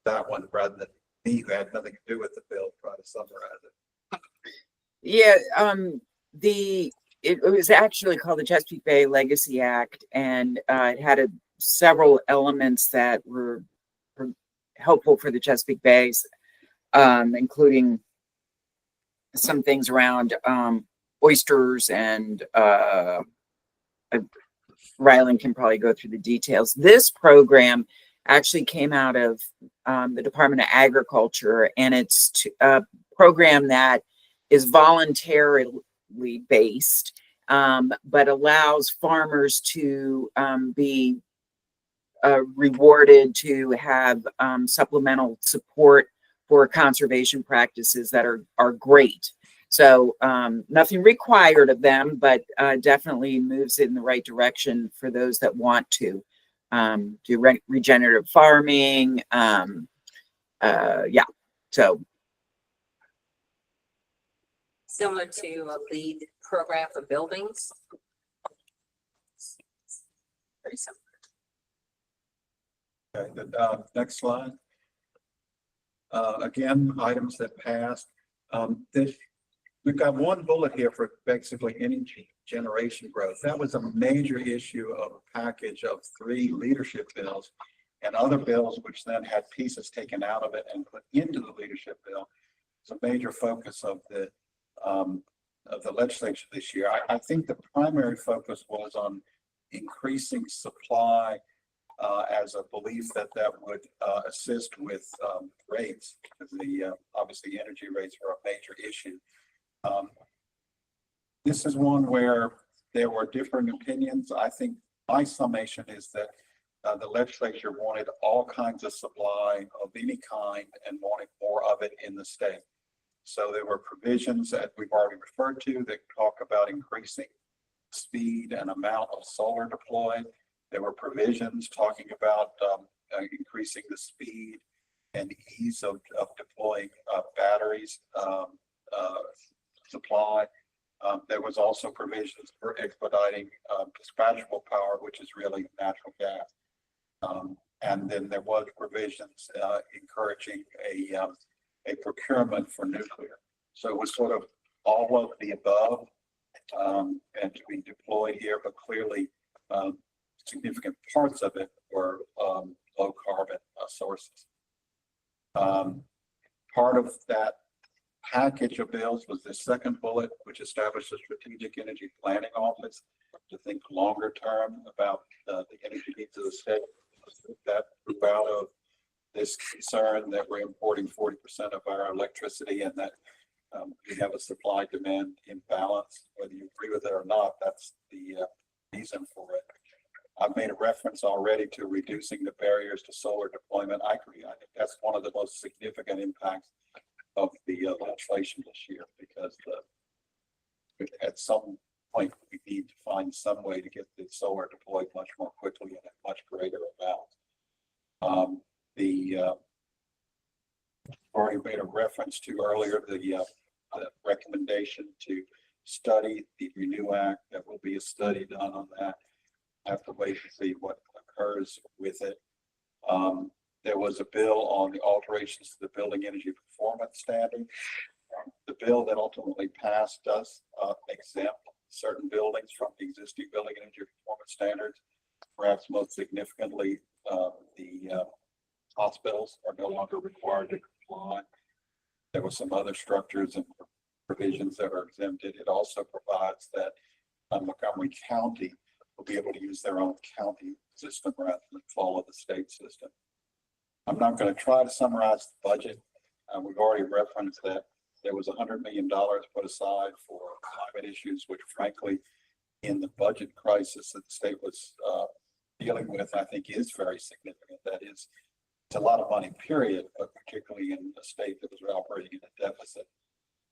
that one rather than me, who had nothing to do with the bill, try to summarize it. Yeah, it was actually called the Chesapeake Bay Legacy Act, and it had several elements that were helpful for the Chesapeake Bays, including some things around oysters and Ryland can probably go through the details. This program actually came out of the Department of Agriculture, and it's a program that is voluntarily based, but allows farmers to be rewarded to have supplemental support for conservation practices that are great. So nothing required of them, but definitely moves in the right direction for those that want to do regenerative farming. Yeah, so. Similar to a LEED program for buildings. Very similar. Okay, the next slide. Again, items that passed. We've got one bullet here for basically energy generation growth. That was a major issue of a package of 3 leadership bills and other bills, which then had pieces taken out of it and put into the leadership bill. It's a major focus of the legislature this year. I think the primary focus was on increasing supply as a belief that would assist with rates, because obviously energy rates are a major issue. This is one where there were different opinions. I think my summation is that the legislature wanted all kinds of supply of any kind and wanted more of it in the state. So there were provisions that we've already referred to that talk about increasing speed and amount of solar deployed. There were provisions talking about increasing the speed and ease of deploying batteries supply. There was also provisions for expediting dispatchable power, which is really natural gas. And then there was provisions encouraging a procurement for nuclear. So it was sort of all of the above and to be deployed here, but clearly significant parts of it were low carbon sources. Part of that package of bills was the second bullet, which established a strategic energy planning office to think longer term about the energy needs of the state. That grew out of this concern that we're importing 40% of our electricity and that we have a supply demand imbalance. Whether you agree with it or not, that's the reason for it. I've made a reference already to reducing the barriers to solar deployment. I agree. I think that's one of the most significant impacts of the legislation this year, because at some point we need to find some way to get the solar deployed much more quickly and at much greater amounts. Already made a reference to earlier the recommendation to study the Renew Act. There will be a study done on that. I have to wait to see what occurs with it. There was a bill on the alterations to the building energy performance standard. The bill that ultimately passed does exempt certain buildings from the existing building energy performance standards. Perhaps most significantly, the hospitals are no longer required to comply. There were some other structures and provisions that are exempted. It also provides that Montgomery County will be able to use their own county system rather than follow the state system. I'm not going to try to summarize the budget. We've already referenced that there was $100 million put aside for climate issues, which frankly, in the budget crisis that the state was dealing with, I think is very significant. That is, it's a lot of money, period, but particularly in a state that was operating in a deficit.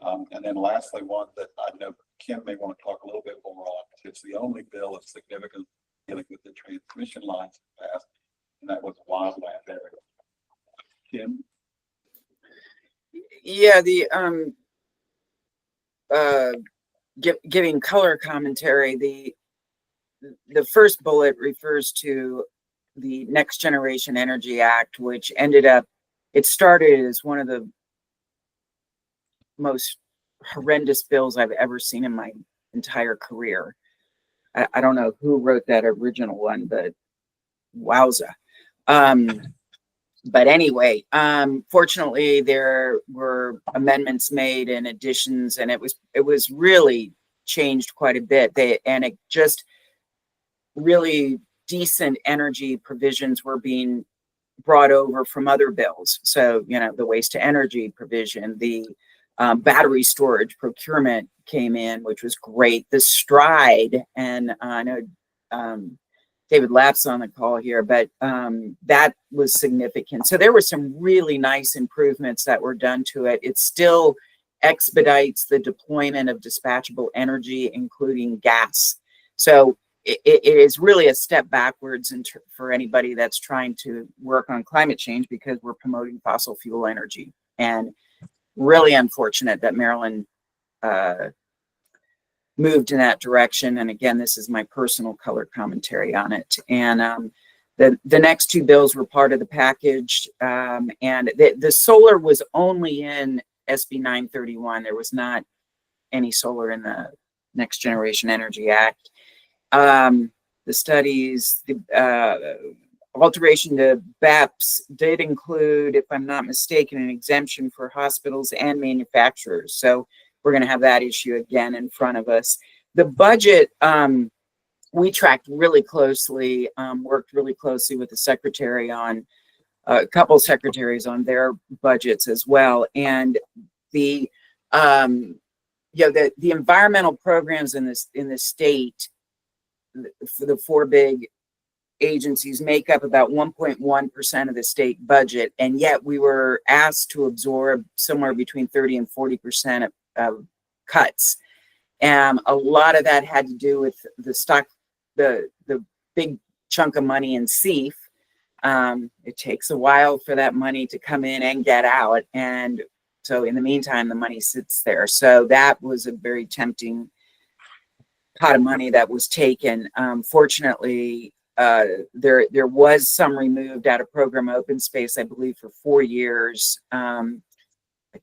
And then lastly, one that I know Kim may want to talk a little bit more on. It's the only bill of significance dealing with the transmission lines passed, and that was wildland area. Kim? Yeah, giving color commentary, the first bullet refers to the Next Generation Energy Act, which it started as one of the most horrendous bills I've ever seen in my entire career. I don't know who wrote that original one, but wowza. But anyway, fortunately, there were amendments made and additions, and it was really changed quite a bit. really decent energy provisions were being brought over from other bills. So, you know, the waste to energy provision, the battery storage procurement came in, which was great. The stride, and I know David Lapp's on the call here, but that was significant. So there were some really nice improvements that were done to it. It still expedites the deployment of dispatchable energy, including gas. So it is really a step backwards for anybody that's trying to work on climate change, because we're promoting fossil fuel energy. And really unfortunate that Maryland moved in that direction. And again, this is my personal color commentary on it. And the next two bills were part of the package. And the solar was only in SB 931. There was not any solar in the Next Generation Energy Act. The studies, the alteration to BEPS did include, if I'm not mistaken, an exemption for hospitals and manufacturers. So we're going to have that issue again in front of us. The budget, we tracked really closely, worked really closely with the secretary on a couple secretaries on their budgets as well. And the environmental programs in the state for the four big agencies make up about 1.1% of the state budget, and yet we were asked to absorb somewhere between 30 and 40% of cuts. And a lot of that had to do with the big chunk of money in SEAF. It takes a while for that money to come in and get out, and so in the meantime, the money sits there. So that was a very tempting pot of money that was taken. Fortunately, there was some removed out of program open space, I believe, for 4 years. I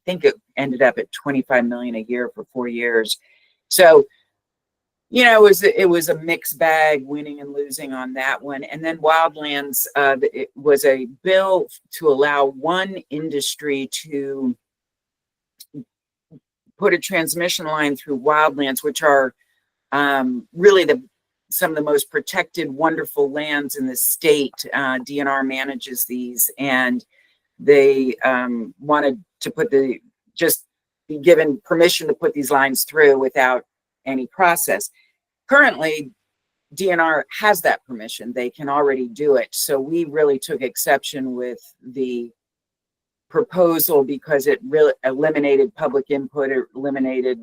think it ended up at 25 million a year for 4 years. So, you know, it was a mixed bag, winning and losing on that one. And then wildlands, it was a bill to allow one industry to put a transmission line through wildlands, which are really some of the most protected, wonderful lands in the state. DNR manages these, and they wanted to just be given permission to put these lines through without any process. Currently, DNR has that permission. They can already do it. So we really took exception with the proposal because it really eliminated public input, it eliminated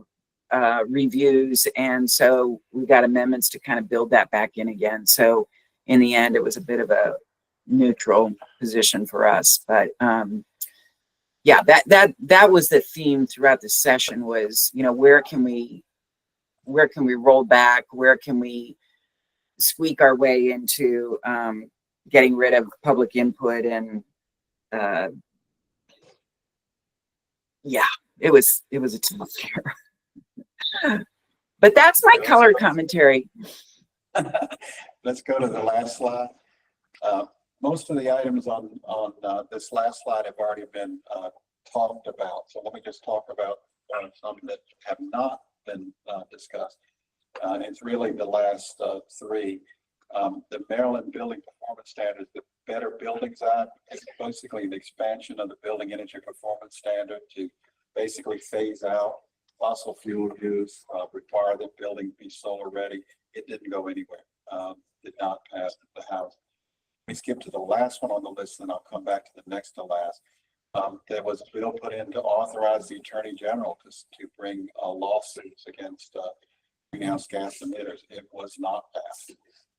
reviews, and so we got amendments to kind of build that back in again. So in the end, it was a bit of a neutral position for us. But yeah, that was the theme throughout the session was, you know, where can we roll back? Where can we squeak our way into getting rid of public input? And yeah, it was a tough year. But that's my color commentary. Let's go to the last slide. Most of the items on this last slide have already been talked about. So let me just talk about some that have not been discussed. It's really the last three. The Maryland Building Performance Standards, the Better Buildings Act, is basically the expansion of the Building Energy Performance Standard to basically phase out fossil fuel use, require that building be solar ready. It didn't go anywhere. Did not pass the House. We skip to the last one on the list, and I'll come back to the next to last. There was a bill put in to authorize the Attorney General to bring lawsuits against greenhouse gas emitters. It was not passed.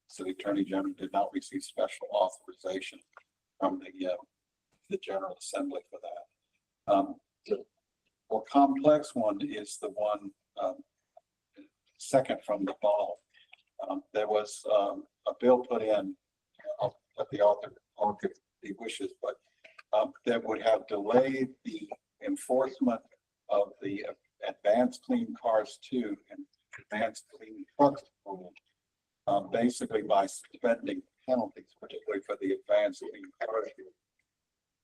So the Attorney General did not receive special authorization from the General Assembly for that. The more complex one is the one second from the bottom. There was a bill put in, I'll let the author give the wishes, but that would have delayed the enforcement of the Advanced Clean Cars 2 and Advanced Clean Trucks rule, basically by suspending penalties, particularly for the Advanced Clean Cars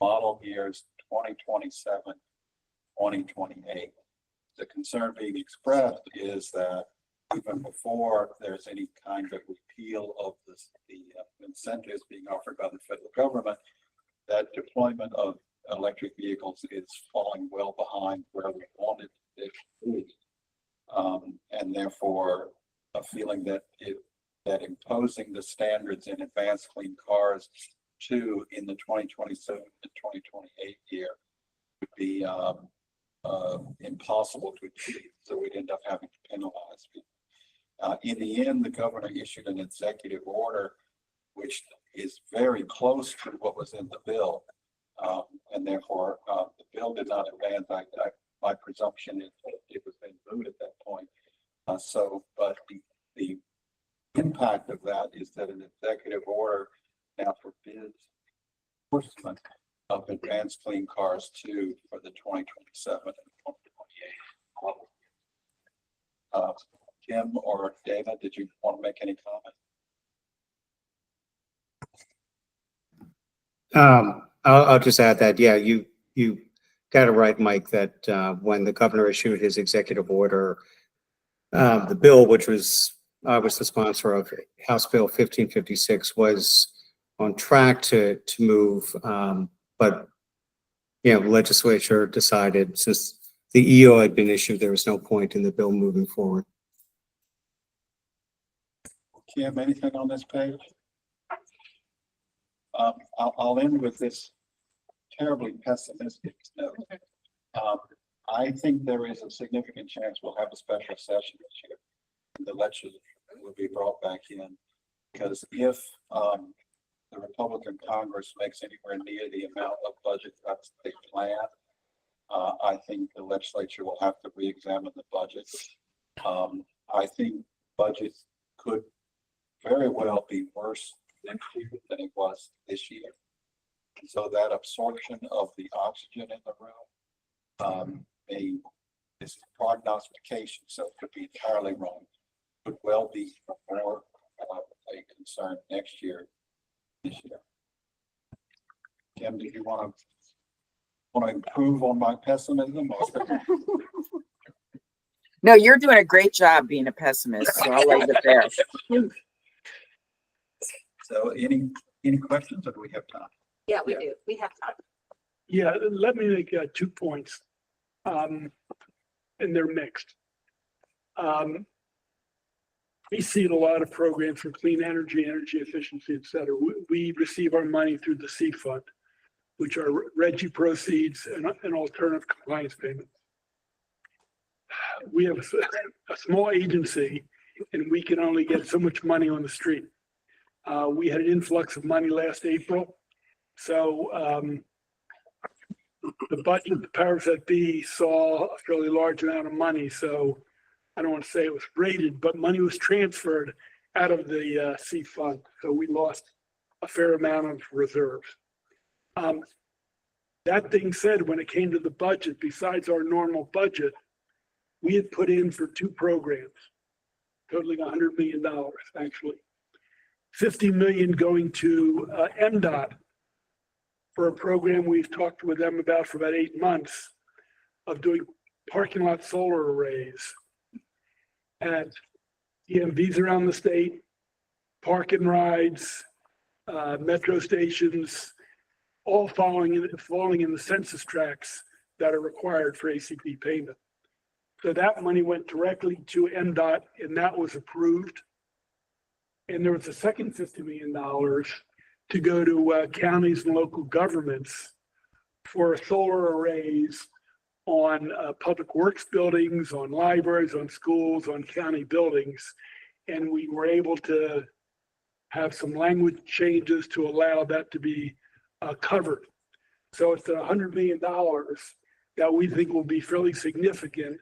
model years 2027, 2028. The concern being expressed is that even before there's any kind of repeal of the incentives being offered by the federal government, that deployment of electric vehicles is falling well behind where we wanted it to be. And therefore, a feeling that that imposing the standards in advanced clean cars in the 2027 to 2028 year would be impossible to achieve. So we'd end up having to penalize people. In the end, the governor issued an executive order, which is very close to what was in the bill. And therefore, the bill did not advance. My presumption is that it was been moved at that point. But the impact of that is that an executive order now forbids enforcement of advanced clean cars for the 2027 and 2028. Kim or Dana, did you want to make any comment? I'll just add that, yeah, you got it right, Mike, that when the governor issued his executive order, the bill, which I was the sponsor of, House Bill 1556, was on track to move, but legislature decided, since the EO had been issued, there was no point in the bill moving forward. Kim, anything on this page? I'll end with this terribly pessimistic note. I think there is a significant chance we'll have a special session this year. The legislature will be brought back in, because if the Republican Congress makes anywhere near the amount of budget cuts they plan, I think the legislature will have to re-examine the budget. I think budgets could very well be worse next year than it was this year. So that absorption of the oxygen in the room, this prognostication, so it could be entirely wrong, could well be more a concern next year, this year. Kim, do you want to improve on my pessimism? No, you're doing a great job being a pessimist, so I'll leave it there. So any questions, or do we have time? Yeah, we do. We have time. Yeah, let me make 2 points. And they're mixed. We see a lot of programs for clean energy, energy efficiency, et cetera. We receive our money through the C fund, which are RGGI proceeds and alternative compliance payments. We have a small agency, and we can only get so much money on the street. We had an influx of money last April. So the budget, the powers that be saw a fairly large amount of money. So I don't want to say it was raided, but money was transferred out of the C fund. So we lost a fair amount of reserves. That being said, when it came to the budget, besides our normal budget, we had put in for 2 programs totaling $100 million, actually. $50 million going to MDOT for a program we've talked with them about for about 8 months of doing parking lot solar arrays at EMVs around the state, park and rides, metro stations, all falling in the census tracts that are required for ACP payment. So that money went directly to MDOT, and that was approved. And there was a second $50 million to go to counties and local governments for solar arrays on public works buildings, on libraries, on schools, on county buildings. And we were able to have some language changes to allow that to be covered. So it's $100 million that we think will be fairly significant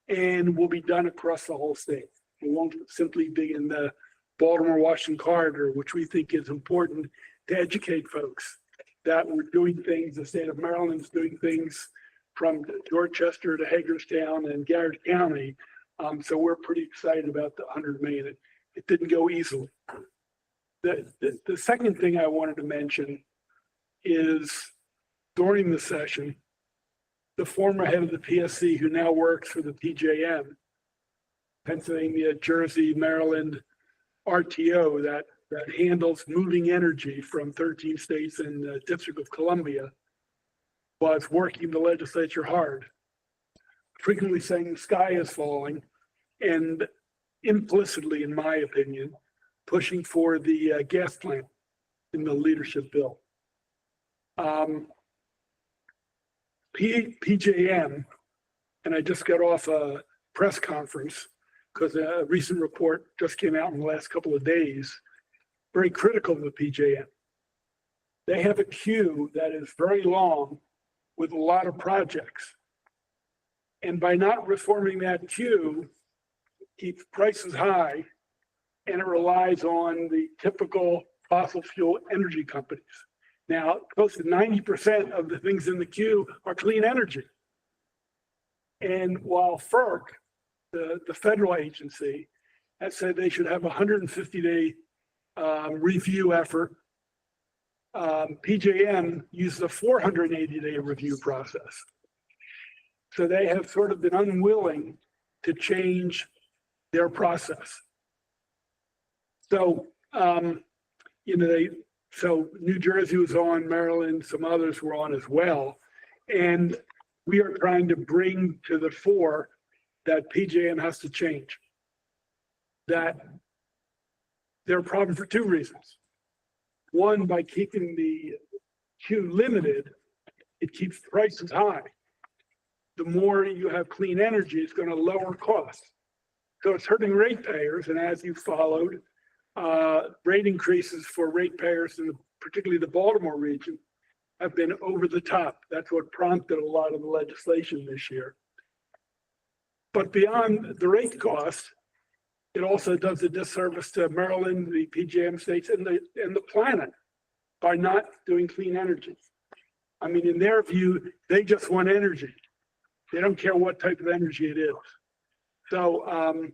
and will be done across the whole state. It won't simply be in the Baltimore-Washington corridor, which we think is important to educate folks that we're doing things, the state of Maryland is doing things from Dorchester to Hagerstown and Garrett County. So we're pretty excited about the $100 million. It didn't go easily. The second thing I wanted to mention is during the session, the former head of the PSC, who now works for the PJM, Pennsylvania, Jersey, Maryland RTO that handles moving energy from 13 states and the District of Columbia was working the legislature hard, frequently saying the sky is falling, and implicitly, in my opinion, pushing for the gas plant in the leadership bill. PJM, and I just got off a press conference because a recent report just came out in the last couple of days, very critical of the PJM. They have a queue that is very long with a lot of projects. And by not reforming that queue, keeps prices high, and it relies on the typical fossil fuel energy companies. Now, close to 90% of the things in the queue are clean energy. And while FERC, the federal agency, has said they should have a 150-day review effort, PJM uses a 480-day review process. So they have sort of been unwilling to change their process. So, so New Jersey was on, Maryland, some others were on as well. And we are trying to bring to the fore that PJM has to change. That they're a problem for two reasons. One, by keeping the queue limited, it keeps prices high. The more you have clean energy, it's going to lower costs. So it's hurting ratepayers, and as you followed, rate increases for ratepayers in particularly the Baltimore region have been over the top. That's what prompted a lot of the legislation this year. But beyond the rate cost, it also does a disservice to Maryland, the PJM states, and the planet by not doing clean energy. I mean, in their view, they just want energy. They don't care what type of energy it is. So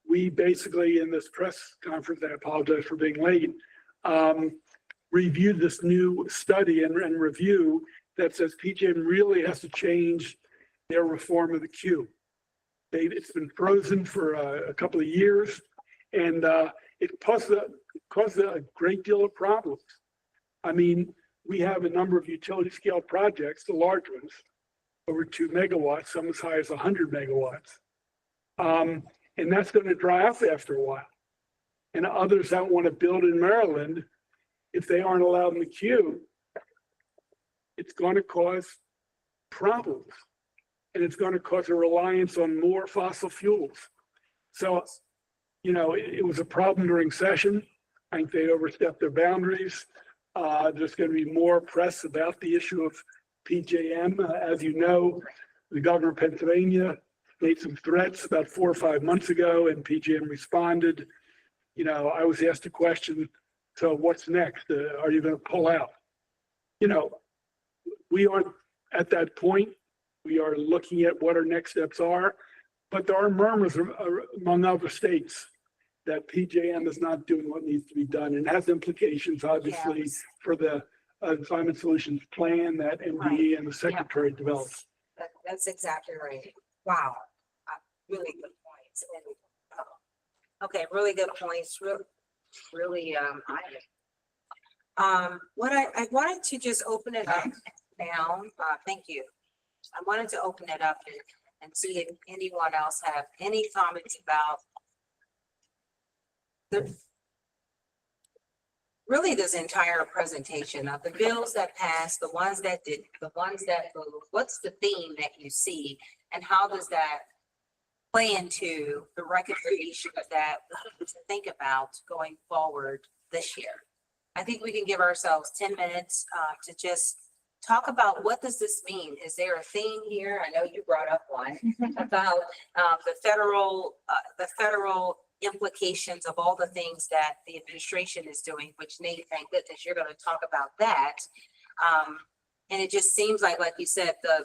we basically, in this press conference, I apologize for being late, reviewed this new study and review that says PJM really has to change their reform of the queue. It's been frozen for a couple of years, and it caused a great deal of problems. I mean, we have a number of utility scale projects, the large ones, over 2 megawatts, some as high as 100 megawatts. And that's going to dry up after a while. And others that want to build in Maryland, if they aren't allowed in the queue, it's going to cause problems. And it's going to cause a reliance on more fossil fuels. So, it was a problem during session. I think they overstepped their boundaries. There's going to be more press about the issue of PJM. As you know, the governor of Pennsylvania made some threats about 4 or 5 months ago, and PJM responded. I was asked a question, so what's next? Are you going to pull out? We aren't at that point. We are looking at what our next steps are, but there are murmurs among other states that PJM is not doing what needs to be done, and has implications, obviously, for the Climate Solutions Plan that MDE and the Secretary develops. That's exactly right. Wow. Really good points. And, okay, really good points. Really, what I wanted to just open it up now. Thank you. I wanted to open it up and see if anyone else have any comments about really this entire presentation of the bills that passed, the ones that did, the ones that moved. What's the theme that you see, and how does that play into the recommendations that we need to think about going forward this year? I think we can give ourselves 10 minutes to just talk about what does this mean? Is there a theme here? I know you brought up one about the federal implications of all the things that the administration is doing, which Nate, thank goodness you're going to talk about that. And it just seems like you said, the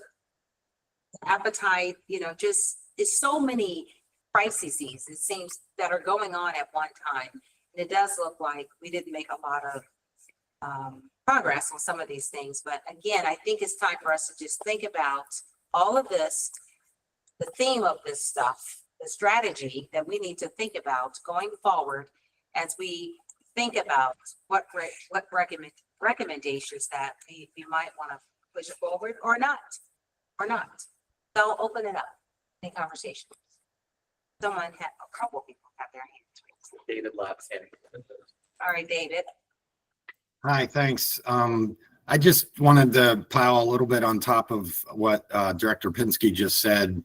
appetite, just is so many crises, it seems, that are going on at one time. And it does look like we didn't make a lot of progress on some of these things. But again, I think it's time for us to just think about all of this, the theme of this stuff the strategy that we need to think about going forward as we think about what recommendations that we might want to push forward or not. So open it up, any conversation. Someone had, a couple people have their hands raised. David Labs. All right, David. Hi, thanks. I just wanted to pile a little bit on top of what Director Pinsky just said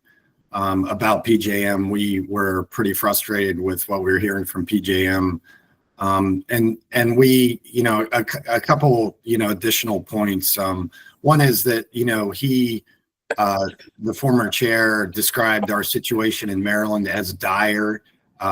about PJM. We were pretty frustrated with what we were hearing from PJM. And we, a couple, additional points. One is that, the former chair described our situation in Maryland as dire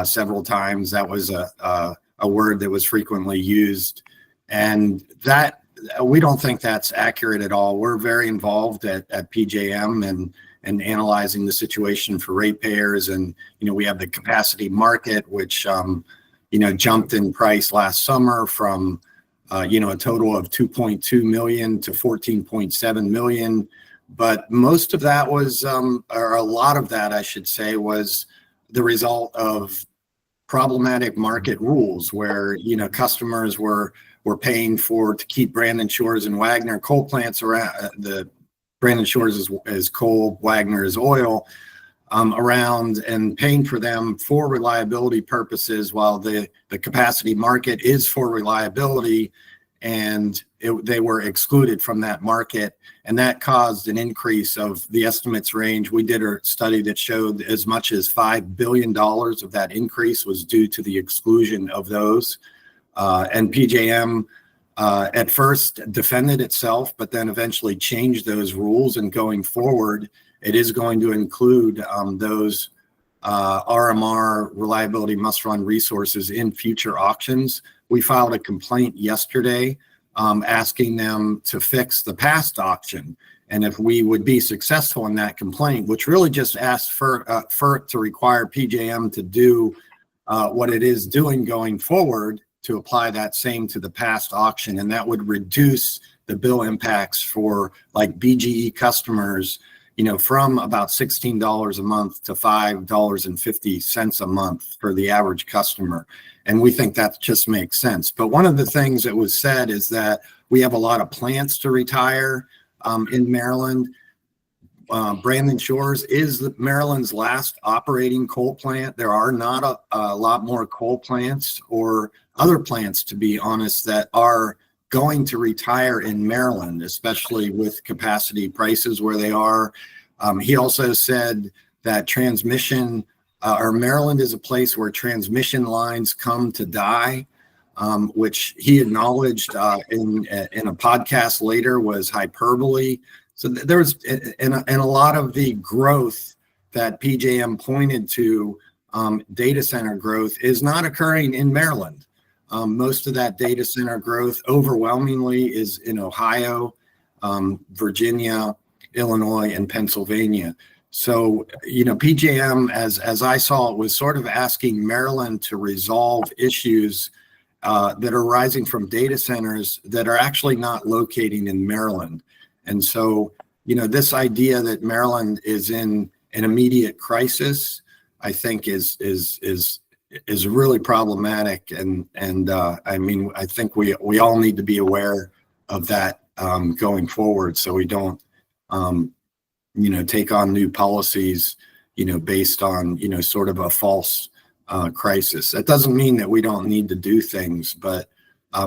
several times. That was a word that was frequently used. And that we don't think that's accurate at all. We're very involved at PJM and analyzing the situation for ratepayers. And, we have the capacity market, which, jumped in price last summer from, a total of 2.2 million to 14.7 million. But most of that was, or a lot of that, I should say, was the result of problematic market rules where, customers were paying to keep Brandon Shores and Wagner coal plants around. The Brandon Shores is coal, Wagner is oil, around, and paying for them for reliability purposes, while the capacity market is for reliability, and they were excluded from that market. And that caused an increase of the estimates range. We did a study that showed as much as $5 billion of that increase was due to the exclusion of those. And PJM at first defended itself, but then eventually changed those rules. And going forward, it is going to include those RMR, reliability must run resources, in future auctions. We filed a complaint yesterday asking them to fix the past auction. And if we would be successful in that complaint, which really just asked for FERC to require PJM to do what it is doing going forward, to apply that same to the past auction. And that would reduce the bill impacts for like BGE customers, from about $16 a month to $5.50 a month for the average customer. And we think that just makes sense. But one of the things that was said is that we have a lot of plants to retire in Maryland. Brandon Shores is Maryland's last operating coal plant. There are not a lot more coal plants or other plants, to be honest, that are going to retire in Maryland, especially with capacity prices where they are. He also said that Maryland is a place where transmission lines come to die, which he acknowledged in a podcast later was hyperbole. So there's, and a lot of the growth that PJM pointed to, data center growth, is not occurring in Maryland. Most of that data center growth overwhelmingly is in Ohio, Virginia, Illinois, and Pennsylvania. So, PJM, as I saw it, was sort of asking Maryland to resolve issues that are rising from data centers that are actually not locating in Maryland. And so, this idea that Maryland is in an immediate crisis, I think is really problematic. And I think we all need to be aware of that going forward, so we don't take on new policies, based on, sort of a false crisis. That doesn't mean that we don't need to do things, but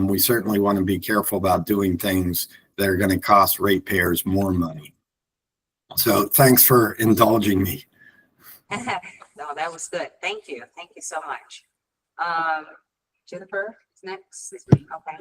we certainly want to be careful about doing things that are going to cost ratepayers more money. So thanks for indulging me. No, that was good. Thank you. Thank you so much. Jennifer is next. Okay.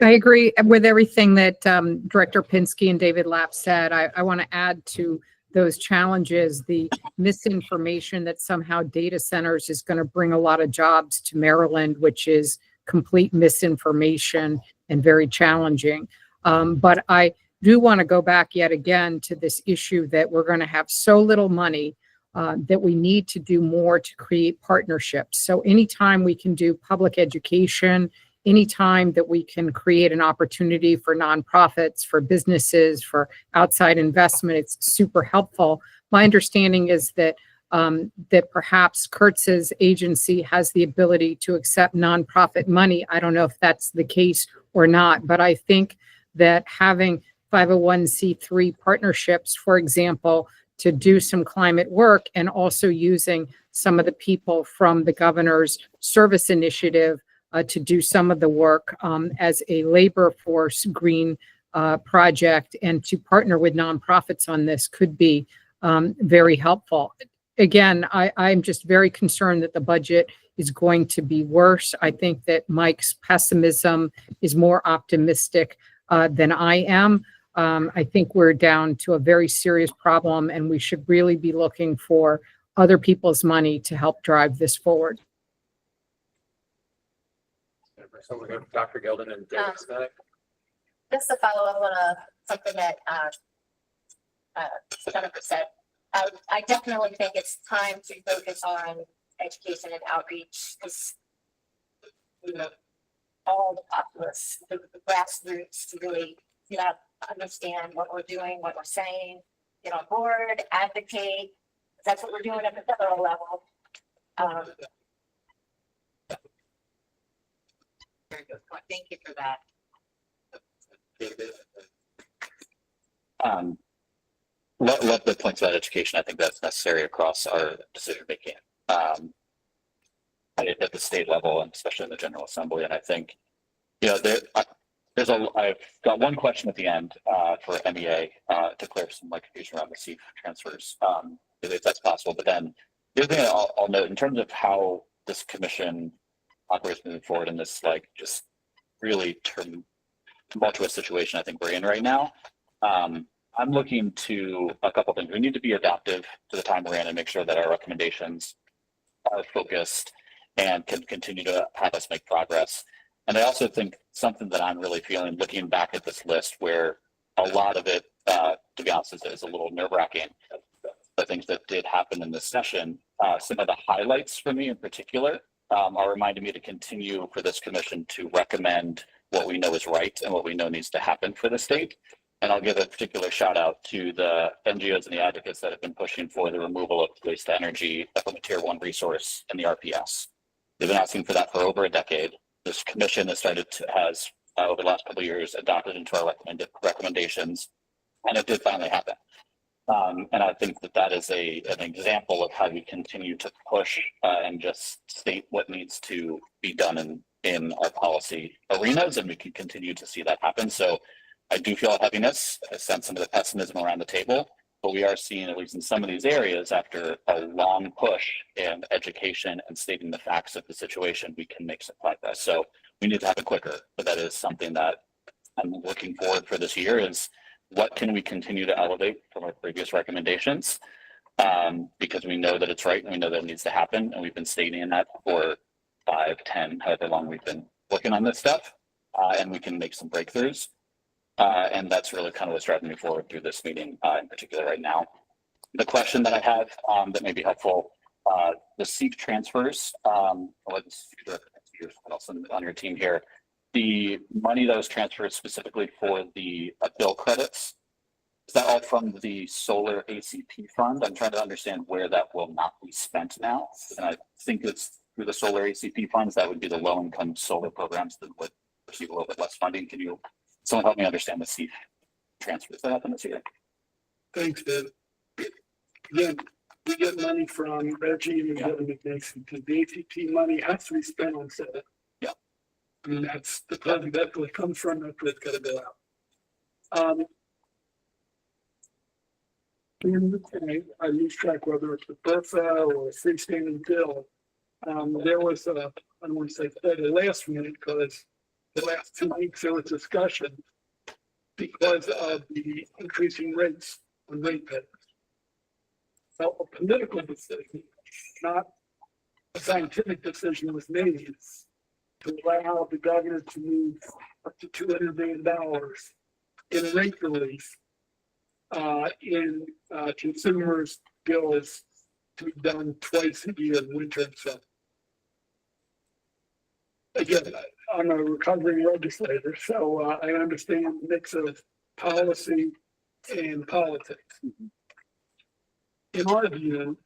I agree with everything that Director Pinsky and David Lapp said. I want to add to those challenges, the misinformation that somehow data centers is going to bring a lot of jobs to Maryland, which is complete misinformation and very challenging. But I do want to go back yet again to this issue that we're going to have so little money that we need to do more to create partnerships. So anytime we can do public education, anytime that we can create an opportunity for nonprofits, for businesses, for outside investment, it's super helpful. My understanding is that that perhaps Kurtz's agency has the ability to accept nonprofit money. I don't know if that's the case or not, but I think that having 501c3 partnerships, for example, to do some climate work and also using some of the people from the governor's service initiative to do some of the work as a labor force green project and to partner with nonprofits on this could be very helpful. Again, I'm just very concerned that the budget is going to be worse. I think that Mike's pessimism is more optimistic than I am. I think we're down to a very serious problem and we should really be looking for other people's money to help drive this forward. So we go to Dr. Gilden and David Smitek. Just to follow up on something that Jennifer said, I definitely think it's time to focus on education and outreach because all the populace, the grassroots to really understand what we're doing, what we're saying, get on board, advocate. That's what we're doing at the federal level. Very good point. Thank you for that. Love the points about education. I think that's necessary across our decision making at the state level and especially in the General Assembly. And I think, I've got one question at the end for MEA to clear some confusion around the CEIF transfers, if that's possible. But then the other thing I'll note in terms of how this commission operates moving forward in this just really tumultuous situation I think we're in right now. I'm looking to a couple things. We need to be adaptive to the time we're in and make sure that our recommendations are focused and can continue to have us make progress. And I also think something that I'm really feeling looking back at this list where a lot of it, to be honest, is a little nerve-wracking. The things that did happen in this session, some of the highlights for me in particular are reminding me to continue for this commission to recommend what we know is right and what we know needs to happen for the state. And I'll give a particular shout out to the NGOs and the advocates that have been pushing for the removal of waste to energy from a tier 1 resource in the RPS. They've been asking for that for over a decade. This commission has over the last couple of years, adopted into our recommendations, and it did finally happen. And I think that is an example of how we continue to push and just state what needs to be done in our policy arenas, and we can continue to see that happen. So I do feel a heaviness. I sense some of the pessimism around the table, but we are seeing, at least in some of these areas, after a long push in education and stating the facts of the situation, we can make some progress. So we need to have it quicker, but that is something that I'm looking forward for this year is what can we continue to elevate from our previous recommendations? Because we know that it's right and we know that it needs to happen. And we've been stating that for 5, 10, however long we've been working on this stuff, and we can make some breakthroughs. And that's really kind of what's driving me forward through this meeting in particular right now. The question that I have that may be helpful, the CEIF transfers, let's see what else on your team here. The money that was transferred specifically for the bill credits, is that all from the solar ACP fund? I'm trying to understand where that will not be spent now. And I think it's through the solar ACP funds, that would be the low income solar programs that would receive a little bit less funding. Can you someone help me understand the CEIF transfers that happen this year? Thanks, Dave. Again, we get money from Reggie and we get it Nixon because the ACP money has to be spent on set. Yeah. I mean, that's the project that really comes from, that's what's got to go out. And I lose track whether it's the Bertha or a freestanding bill. There was I don't want to say the last minute because the last 2 weeks there was discussion because of the increasing rates on rate payments. So a political decision, not a scientific decision, was made to allow the governor to move up to $200 million in rate relief in consumers' bills to be done twice a year in winter and summer. Again, I'm a recovering legislator, so I understand the mix of policy and politics. In our view,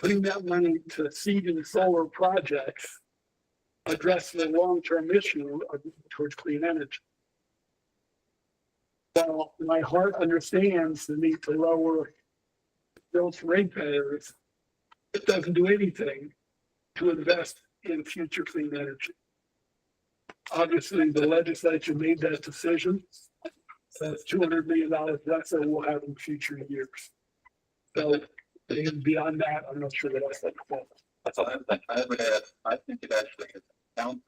putting that money to seed in solar projects address the long-term issue towards clean energy. While my heart understands the need to lower bills for ratepayers, it doesn't do anything to invest in future clean energy. Obviously, the legislature made that decision. That's $200 million less than we'll have in future years. So and beyond that, I'm not sure that I said before. That's all I would add. I think it actually is counter.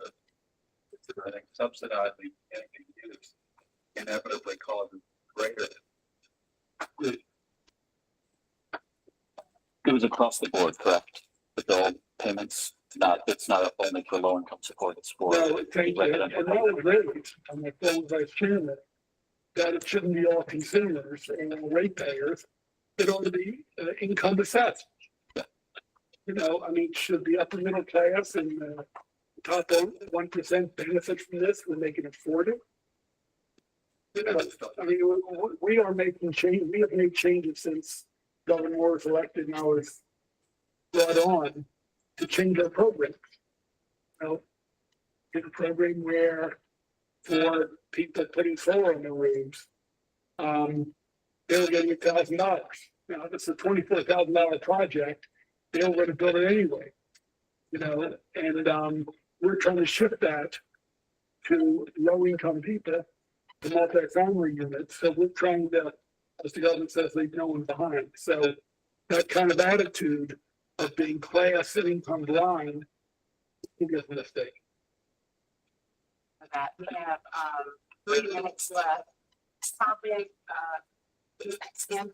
I think subsidizing energy use inevitably causes greater. It was across the board, correct? The bill payments, it's not only for low income support, it's for. No, thank you. And that was raised on the phone vice chairman, that it shouldn't be all consumers and ratepayers. It ought to be income assessed. You know, I mean, should the upper middle class and top 1% benefit from this when they can afford it? You know, I mean, we are making change. We have made changes since Governor Moore was elected and I was brought on to change our program. You know, in a program where for people putting solar in their roofs, they were getting $1,000. Now, this is a $24,000 project. They were going to build it anyway, you know, and we're trying to shift that to low-income people, the multi-family units. So we're trying to, as the government says, leave no one behind. So that kind of attitude of being class and income blind is a mistake. For that, we have 3 minutes left. Topic, Kim.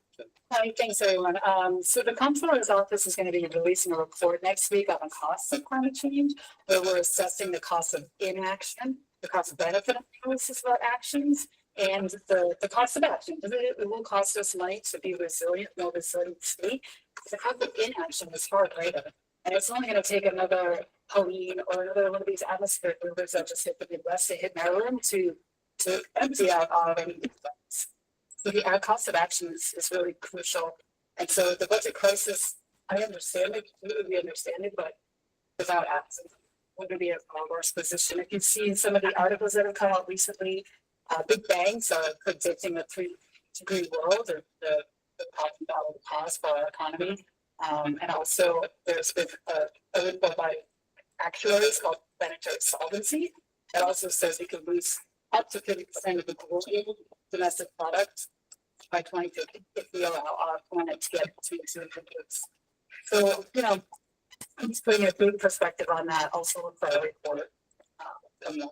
Hi, thanks, everyone. So the Comptroller's Office is going to be releasing a report next week on the costs of climate change, where we're assessing the cost of inaction, the cost of benefit analysis of our actions, and the cost of action. It will cost us money to be resilient, more resilient state. The cost of inaction is far greater. And it's only going to take another Helene or another one of these atmospheric rivers that just hit the Midwest to hit Maryland to empty out our funds. So the cost of action is really crucial. And so the budget crisis, I understand it, we understand it, but without action, we're going to be in a worse position. If you've seen some of the articles that have come out recently, big banks are predicting a 3-degree world, or the cost for our economy. And also there's been a report by actuaries called planetary solvency that also says we could lose up to 50% of the global domestic product by 2050 if we allow our planet to get to degrees. So, you know, he's putting a good perspective on that. Also look for a report. Thank you.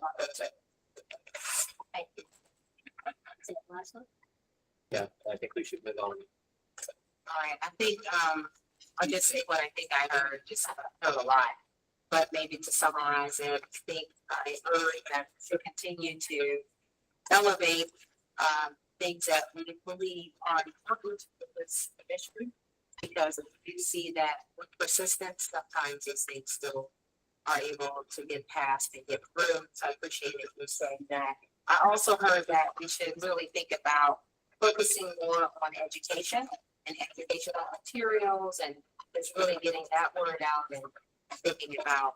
Is it the last one? Yeah, I think we should move on. All right, I think, I'll just say what I think I heard, just heard a lot. But maybe to summarize it, I think I heard that to continue to elevate things that we believe are important for this issue. Because we do see that with persistence, sometimes these things still are able to get passed and get through. So I appreciate it you saying that. I also heard that we should really think about focusing more on education and educational materials and just really getting that word out and thinking about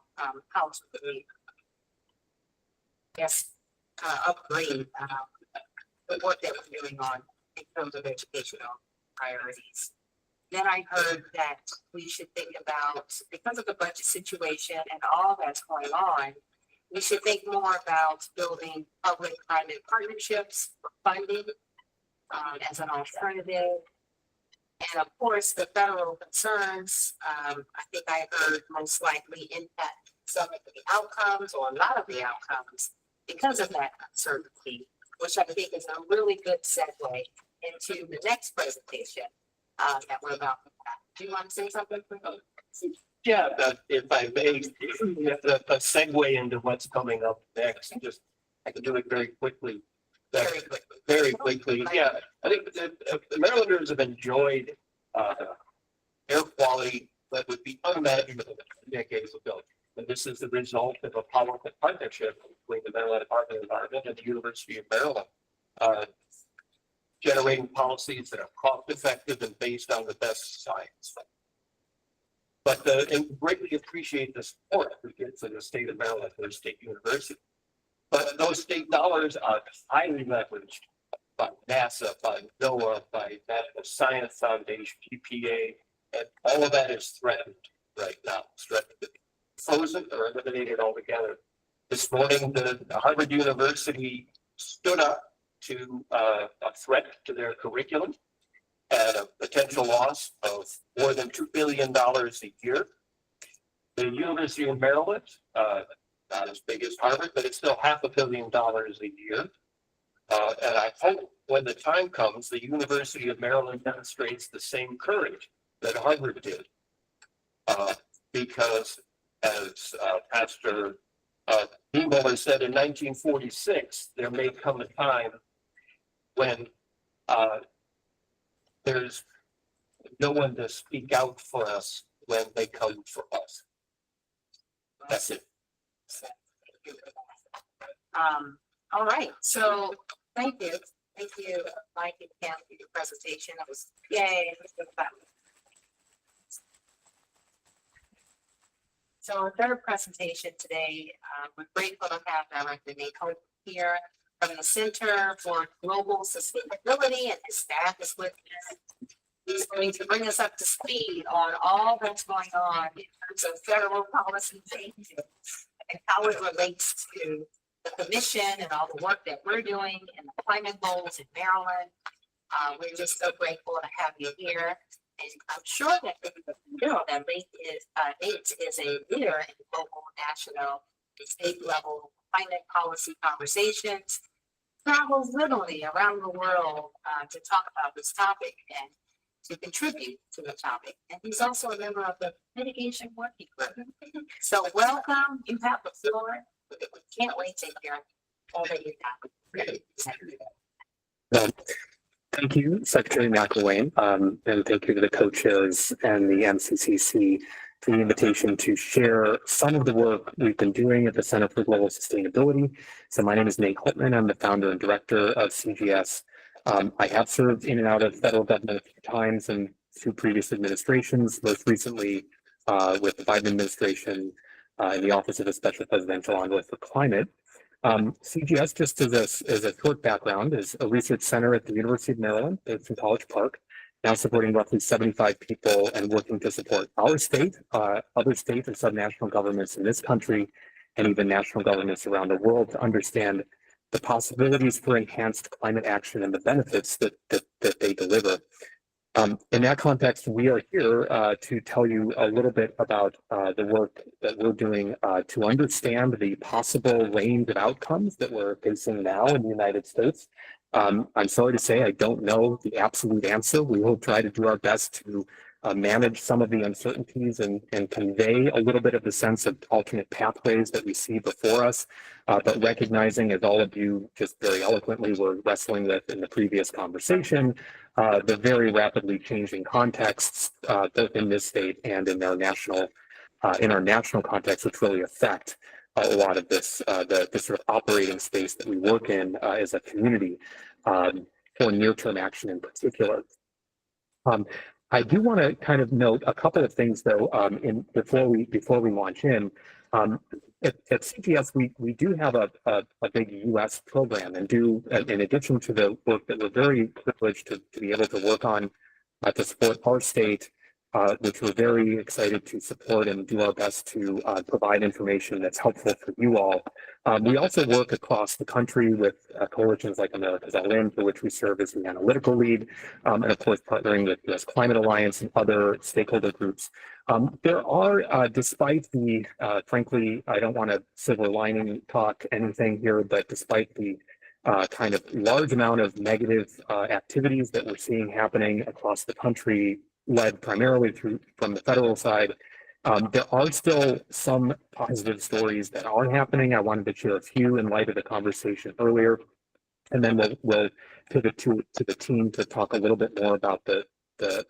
how to really, upgrade the work that we're doing on in terms of educational priorities. Then I heard that we should think about, because of the budget situation and all that's going on, we should think more about building public-private partnerships for funding as an alternative. And of course, the federal concerns, I think I heard most likely impact some of the outcomes or a lot of the outcomes because of that uncertainty, which I think is a really good segue into the next presentation that we're about to have. Do you want to say something? Yeah, if I may, a segue into what's coming up next, just, I can do it very quickly. Very quickly. Yeah, I think that the Marylanders have enjoyed air quality that would be unimaginable decades ago. And this is the result of a powerful partnership between the Maryland Department of Environment and the University of Maryland, generating policies that are cost effective and based on the best science. But, and greatly appreciate the support we get for the state of Maryland, for the state university. But those state dollars are highly leveraged by NASA, by NOAA, by National Science Foundation, EPA, and all of that is threatened right now. It's threatened to be frozen or eliminated altogether. This morning, the Harvard University stood up to a threat to their curriculum and a potential loss of more than $2 billion a year. The University of Maryland, not as big as Harvard, but it's still $500 million a year. And I hope when the time comes, the University of Maryland demonstrates the same courage that Harvard did. Because as Pastor Niemöller said in 1946, there may come a time when there's no one to speak out for us when they come for us. That's it. All right, so thank you, Mike and Pam, for your presentation. It was, yay. It was good fun. So our third presentation today, we're grateful to have Director Nate Hope here from the Center for Global Sustainability, and his staff is with us. He's going to bring us up to speed on all that's going on in terms of federal policy changes and how it relates to the commission and all the work that we're doing and the climate goals in Maryland. We're just so grateful to have you here. And I'm sure that you know that Nate is a leader in local, national, and state level climate policy conversations, travels literally around the world to talk about this topic and to contribute to the topic. And he's also a member of the mitigation working group. So welcome, you have the floor. We can't wait to hear all that you have. Thank you, Secretary McElwain, and thank you to the co-chairs and the MCCC for the invitation to share some of the work we've been doing at the Center for Global Sustainability. So my name is Nate Holtman. I'm the founder and director of CGS. I have served in and out of federal government a few times and through previous administrations, most recently with the Biden administration in the Office of the Special Presidential Envoy for Climate. CGS, just as a short background, is a research center at the University of Maryland. It's in College Park, now supporting roughly 75 people and working to support our state, other state and subnational governments in this country, and even national governments around the world to understand the possibilities for enhanced climate action and the benefits that they deliver. In that context, we are here to tell you a little bit about the work that we're doing to understand the possible range of outcomes that we're facing now in the United States. I'm sorry to say I don't know the absolute answer. We will try to do our best to manage some of the uncertainties and convey a little bit of the sense of alternate pathways that we see before us, but recognizing, as all of you just very eloquently were wrestling with in the previous conversation, the very rapidly changing contexts both in this state and in our national context, which really affect a lot of this, the sort of operating space that we work in as a community for near-term action in particular. I do want to kind of note a couple of things though, before we launch in. At CGS, we do have a big U.S. program and do, in addition to the work that we're very privileged to be able to work on to support our state, which we're very excited to support and do our best to provide information that's helpful for you all. We also work across the country with coalitions like America's LN, for which we serve as the analytical lead, and of course partnering with U.S. Climate Alliance and other stakeholder groups. There are, despite the, frankly, I don't want to silver lining talk anything here, but despite the kind of large amount of negative activities that we're seeing happening across the country, led primarily from the federal side, there are still some positive stories that are happening. I wanted to share a few in light of the conversation earlier, and then we'll pivot to the team to talk a little bit more about the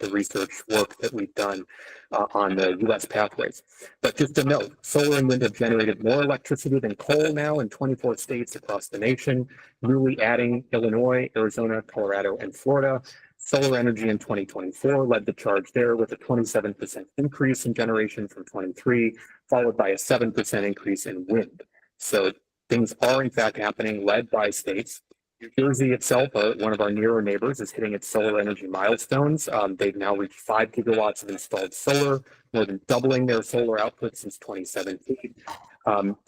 research work that we've done on the U.S. pathways. But just to note, solar and wind have generated more electricity than coal now in 24 states across the nation, newly adding Illinois, Arizona, Colorado, and Florida. Solar energy in 2024 led the charge there with a 27% increase in generation from 23, followed by a 7% increase in wind. So things are in fact happening, led by states. New Jersey itself, one of our nearer neighbors, is hitting its solar energy milestones. They've now reached 5 gigawatts of installed solar, more than doubling their solar output since 2017.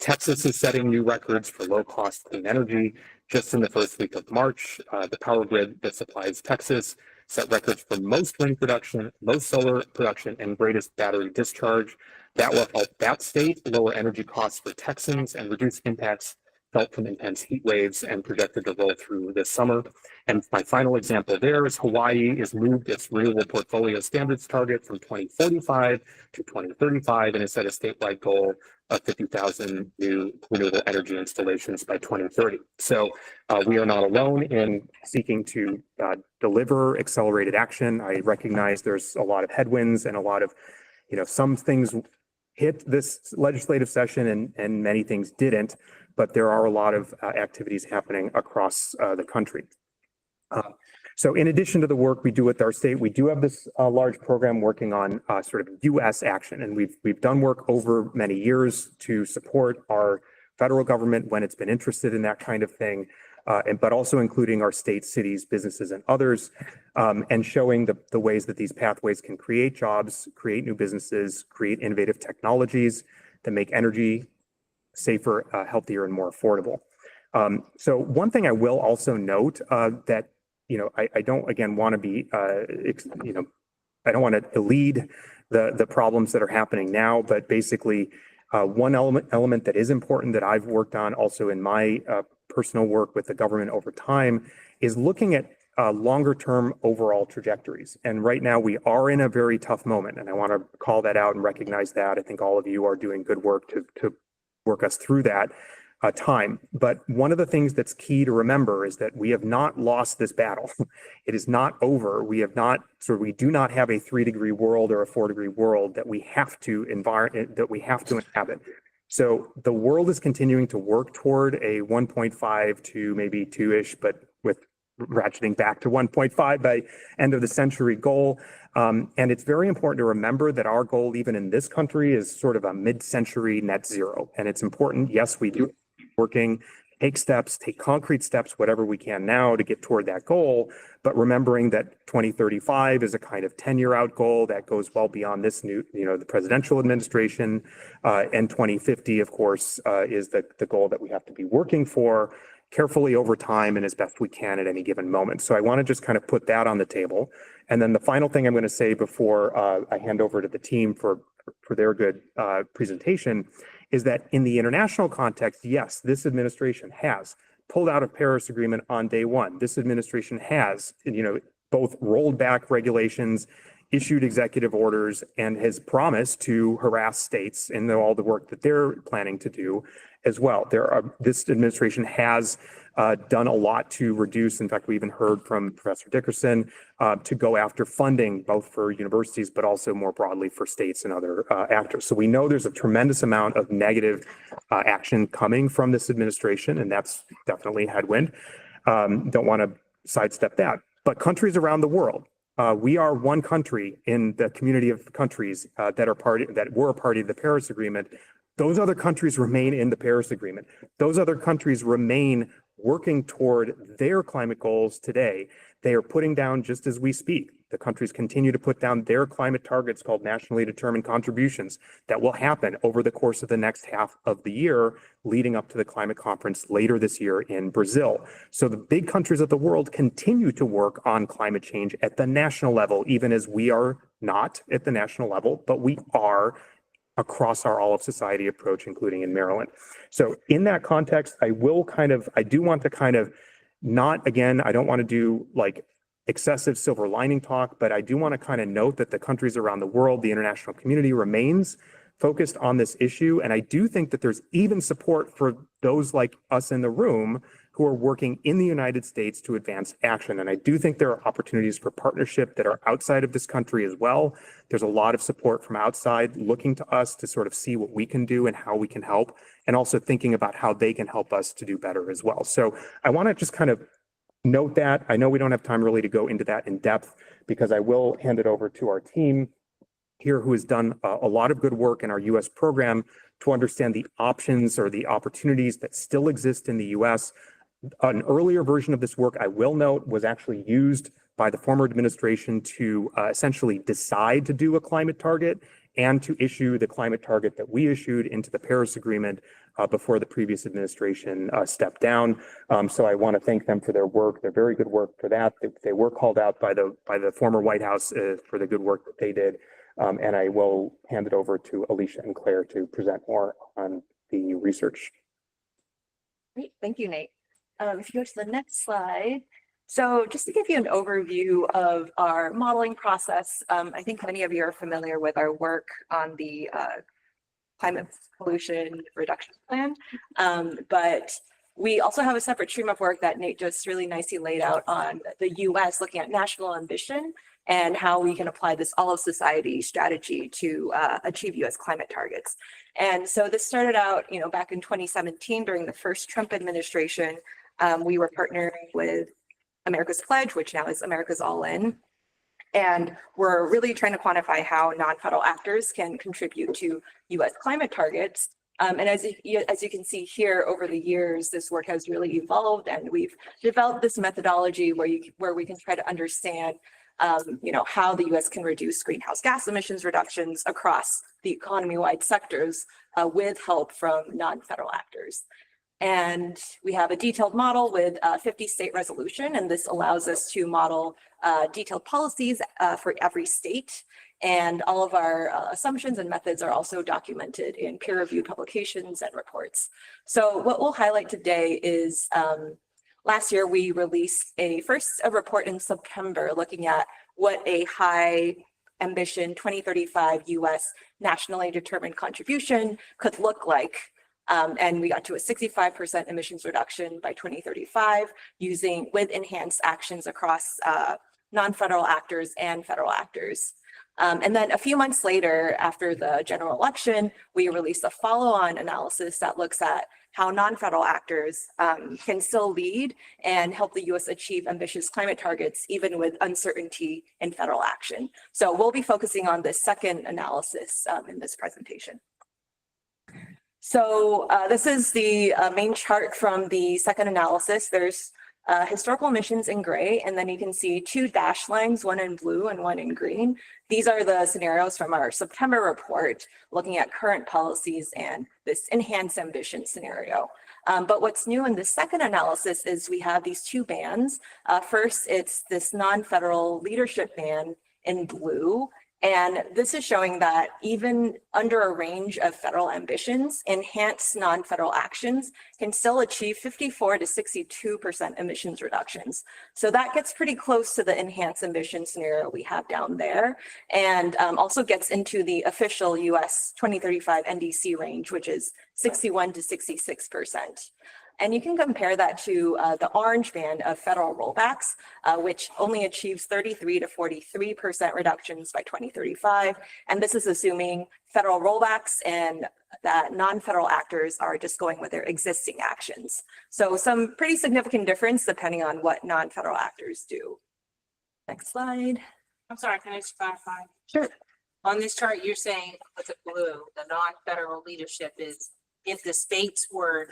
Texas is setting new records for low-cost clean energy. Just in the first week of March, the power grid that supplies Texas set records for most wind production, most solar production, and greatest battery discharge. That will help that state lower energy costs for Texans and reduce impacts felt from intense heat waves and projected to roll through this summer. And my final example there is Hawaii has moved its renewable portfolio standards target from 2045 to 2035 and has set a statewide goal of 50,000 new renewable energy installations by 2030. So we are not alone in seeking to deliver accelerated action. I recognize there's a lot of headwinds and a lot of, some things hit this legislative session and many things didn't, but there are a lot of activities happening across the country. So in addition to the work we do with our state, we do have this large program working on sort of U.S. action. And we've done work over many years to support our federal government when it's been interested in that kind of thing, but also including our state, cities, businesses, and others, and showing the ways that these pathways can create jobs, create new businesses, create innovative technologies that make energy safer, healthier, and more affordable. So one thing I will also note that, I don't, again, want to be, I don't want to lead the problems that are happening now, but basically one element that is important that I've worked on also in my personal work with the government over time is looking at longer term overall trajectories. And right now we are in a very tough moment, and I want to call that out and recognize that. I think all of you are doing good work to work us through that time. But one of the things that's key to remember is that we have not lost this battle. It is not over. We do not have a 3-degree world or a 4-degree world that we have to inhabit. So the world is continuing to work toward a 1.5 to maybe 2-ish, but with ratcheting back to 1.5 by end of the century goal. And it's very important to remember that our goal, even in this country, is sort of a mid-century net zero. And it's important, yes, we do working, take concrete steps, whatever we can now to get toward that goal, but remembering that 2035 is a kind of 10-year out goal that goes well beyond this new, the presidential administration, and 2050, of course, is the goal that we have to be working for carefully over time and as best we can at any given moment. So I want to just kind of put that on the table. And then the final thing I'm going to say before I hand over to the team for their good presentation is that in the international context, yes, this administration has pulled out of Paris Agreement on day one. This administration has, both rolled back regulations, issued executive orders, and has promised to harass states in all the work that they're planning to do as well. This administration has done a lot to reduce. In fact, we even heard from Professor Dickerson to go after funding, both for universities, but also more broadly for states and other actors. So we know there's a tremendous amount of negative action coming from this administration, and that's definitely a headwind. Don't want to sidestep that. But countries around the world, we are one country in the community of countries that were a party to the Paris Agreement. Those other countries remain in the Paris Agreement. Those other countries remain working toward their climate goals today. They are putting down, just as we speak, the countries continue to put down their climate targets called nationally determined contributions that will happen over the course of the next half of the year leading up to the climate conference later this year in Brazil. So the big countries of the world continue to work on climate change at the national level, even as we are not at the national level, but we are across our all of society approach, including in Maryland. So in that context, I do want to not, again, I don't want to do like excessive silver lining talk, but I do want to kind of note that the countries around the world, the international community remains focused on this issue. And I do think that there's even support for those like us in the room who are working in the United States to advance action. And I do think there are opportunities for partnership that are outside of this country as well. There's a lot of support from outside looking to us to sort of see what we can do and how we can help, and also thinking about how they can help us to do better as well. So I want to just kind of note that. I know we don't have time really to go into that in depth because I will hand it over to our team here who has done a lot of good work in our US program to understand the options or the opportunities that still exist in the US. An earlier version of this work, I will note, was actually used by the former administration to essentially decide to do a climate target and to issue the climate target that we issued into the Paris Agreement before the previous administration stepped down. So I want to thank them for their work, their very good work for that. They were called out by the former White House for the good work that they did. And I will hand it over to Alicia and Claire to present more on the research. Great, thank you, Nate. If you go to the next slide. So just to give you an overview of our modeling process, I think many of you are familiar with our work on the climate pollution reduction plan. But we also have a separate stream of work that Nate just really nicely laid out on the US, looking at national ambition and how we can apply this all of society strategy to achieve US climate targets. And so this started out, back in 2017 during the first Trump administration. We were partnering with America's Pledge, which now is America's All In. And we're really trying to quantify how non-federal actors can contribute to US climate targets. And as you can see here, over the years, this work has really evolved, and we've developed this methodology where we can try to understand how the US can reduce greenhouse gas emissions reductions across the economy-wide sectors with help from non-federal actors. And we have a detailed model with 50 state resolution, and this allows us to model detailed policies for every state. And all of our assumptions and methods are also documented in peer-reviewed publications and reports. So what we'll highlight today is last year we released a report in September looking at what a high ambition 2035 US nationally determined contribution could look like. And we got to a 65% emissions reduction by 2035 with enhanced actions across non-federal actors and federal actors. And then a few months later, after the general election, we released a follow-on analysis that looks at how non-federal actors can still lead and help the US achieve ambitious climate targets, even with uncertainty in federal action. So we'll be focusing on this second analysis in this presentation. So this is the main chart from the second analysis. There's historical emissions in gray, and then you can see two dashed lines, one in blue and one in green. These are the scenarios from our September report, looking at current policies and this enhanced ambition scenario. But what's new in the second analysis is we have these two bands. First, it's this non-federal leadership band in blue. And this is showing that even under a range of federal ambitions, enhanced non-federal actions can still achieve 54 to 62% emissions reductions. So that gets pretty close to the enhanced ambition scenario we have down there, and also gets into the official US 2035 NDC range, which is 61 to 66%. And you can compare that to the orange band of federal rollbacks, which only achieves 33 to 43% reductions by 2035. And this is assuming federal rollbacks and that non-federal actors are just going with their existing actions. So some pretty significant difference depending on what non-federal actors do. Next slide. I'm sorry, can I just clarify? Sure. On this chart, you're saying with the blue, the non-federal leadership is if the states were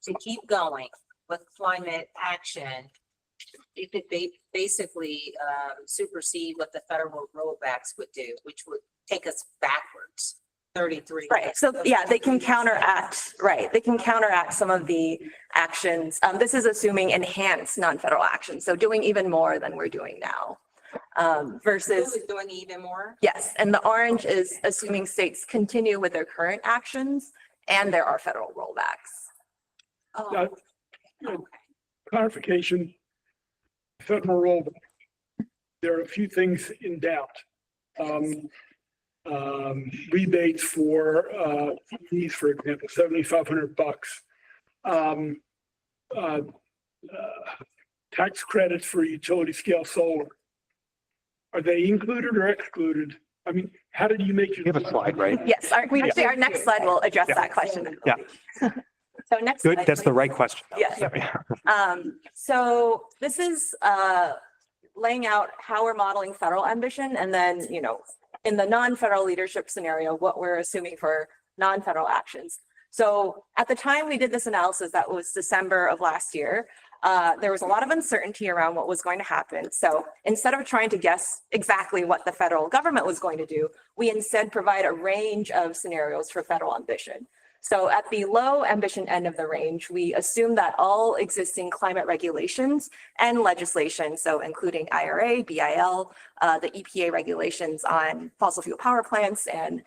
to keep going with climate action, it could basically supersede what the federal rollbacks would do, which would take us backwards 33. Right. So yeah, they can counteract, right. They can counteract some of the actions. This is assuming enhanced non-federal action. So doing even more than we're doing now. Versus doing even more. Yes. And the orange is assuming states continue with their current actions and there are federal rollbacks. Oh, Clarification, federal rollback. There are a few things in doubt. Rebates for these, for example, $7,500. Tax credits for utility scale solar. Are they included or excluded? I mean, how did you make your? You have a slide, right? Yes, our next slide will address that question. Yeah. So next. Good, slide, that's the please. right question. Yes. So this is laying out how we're modeling federal ambition and then, in the non-federal leadership scenario, what we're assuming for non-federal actions. So at the time we did this analysis, that was December of last year, there was a lot of uncertainty around what was going to happen. So instead of trying to guess exactly what the federal government was going to do, we instead provide a range of scenarios for federal ambition. So at the low ambition end of the range, we assume that all existing climate regulations and legislation, so including IRA, BIL, the EPA regulations on fossil fuel power plants and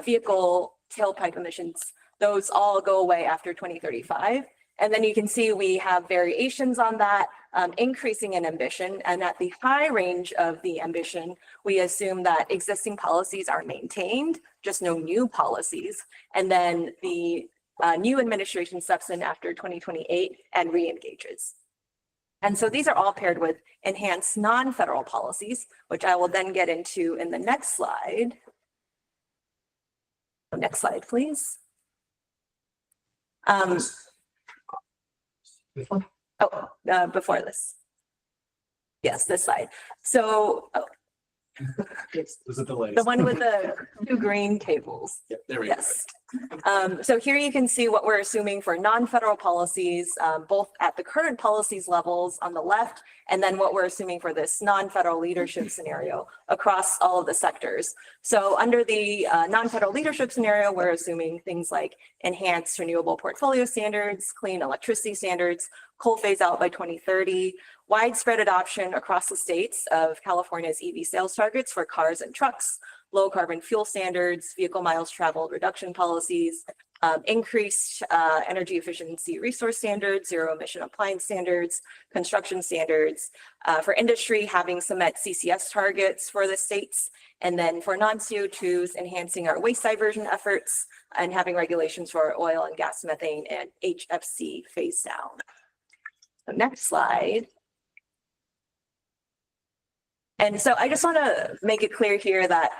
vehicle tailpipe emissions, those all go away after 2035. And then you can see we have variations on that, increasing in ambition. And at the high range of the ambition, we assume that existing policies are maintained, just no new policies. And then the new administration steps in after 2028 and re-engages. And so these are all paired with enhanced non-federal policies, which I will then get into in the next slide. Next slide, please. Before this. Yes, this slide. So There's a delay. the one with the two green tables. Yep, there we go. Yes. So here you can see what we're assuming for non-federal policies, both at the current policies levels on the left, and then what we're assuming for this non-federal leadership scenario across all of the sectors. So under the non-federal leadership scenario, we're assuming things like enhanced renewable portfolio standards, clean electricity standards, coal phase out by 2030, widespread adoption across the states of California's EV sales targets for cars and trucks, low carbon fuel standards, vehicle miles traveled reduction policies, increased energy efficiency resource standards, zero emission appliance standards, construction standards, for industry having some met CCS targets for the states, and then for non-CO2s, enhancing our waste diversion efforts and having regulations for oil and gas methane and HFC phase down. So next slide. And so I just want to make it clear here that,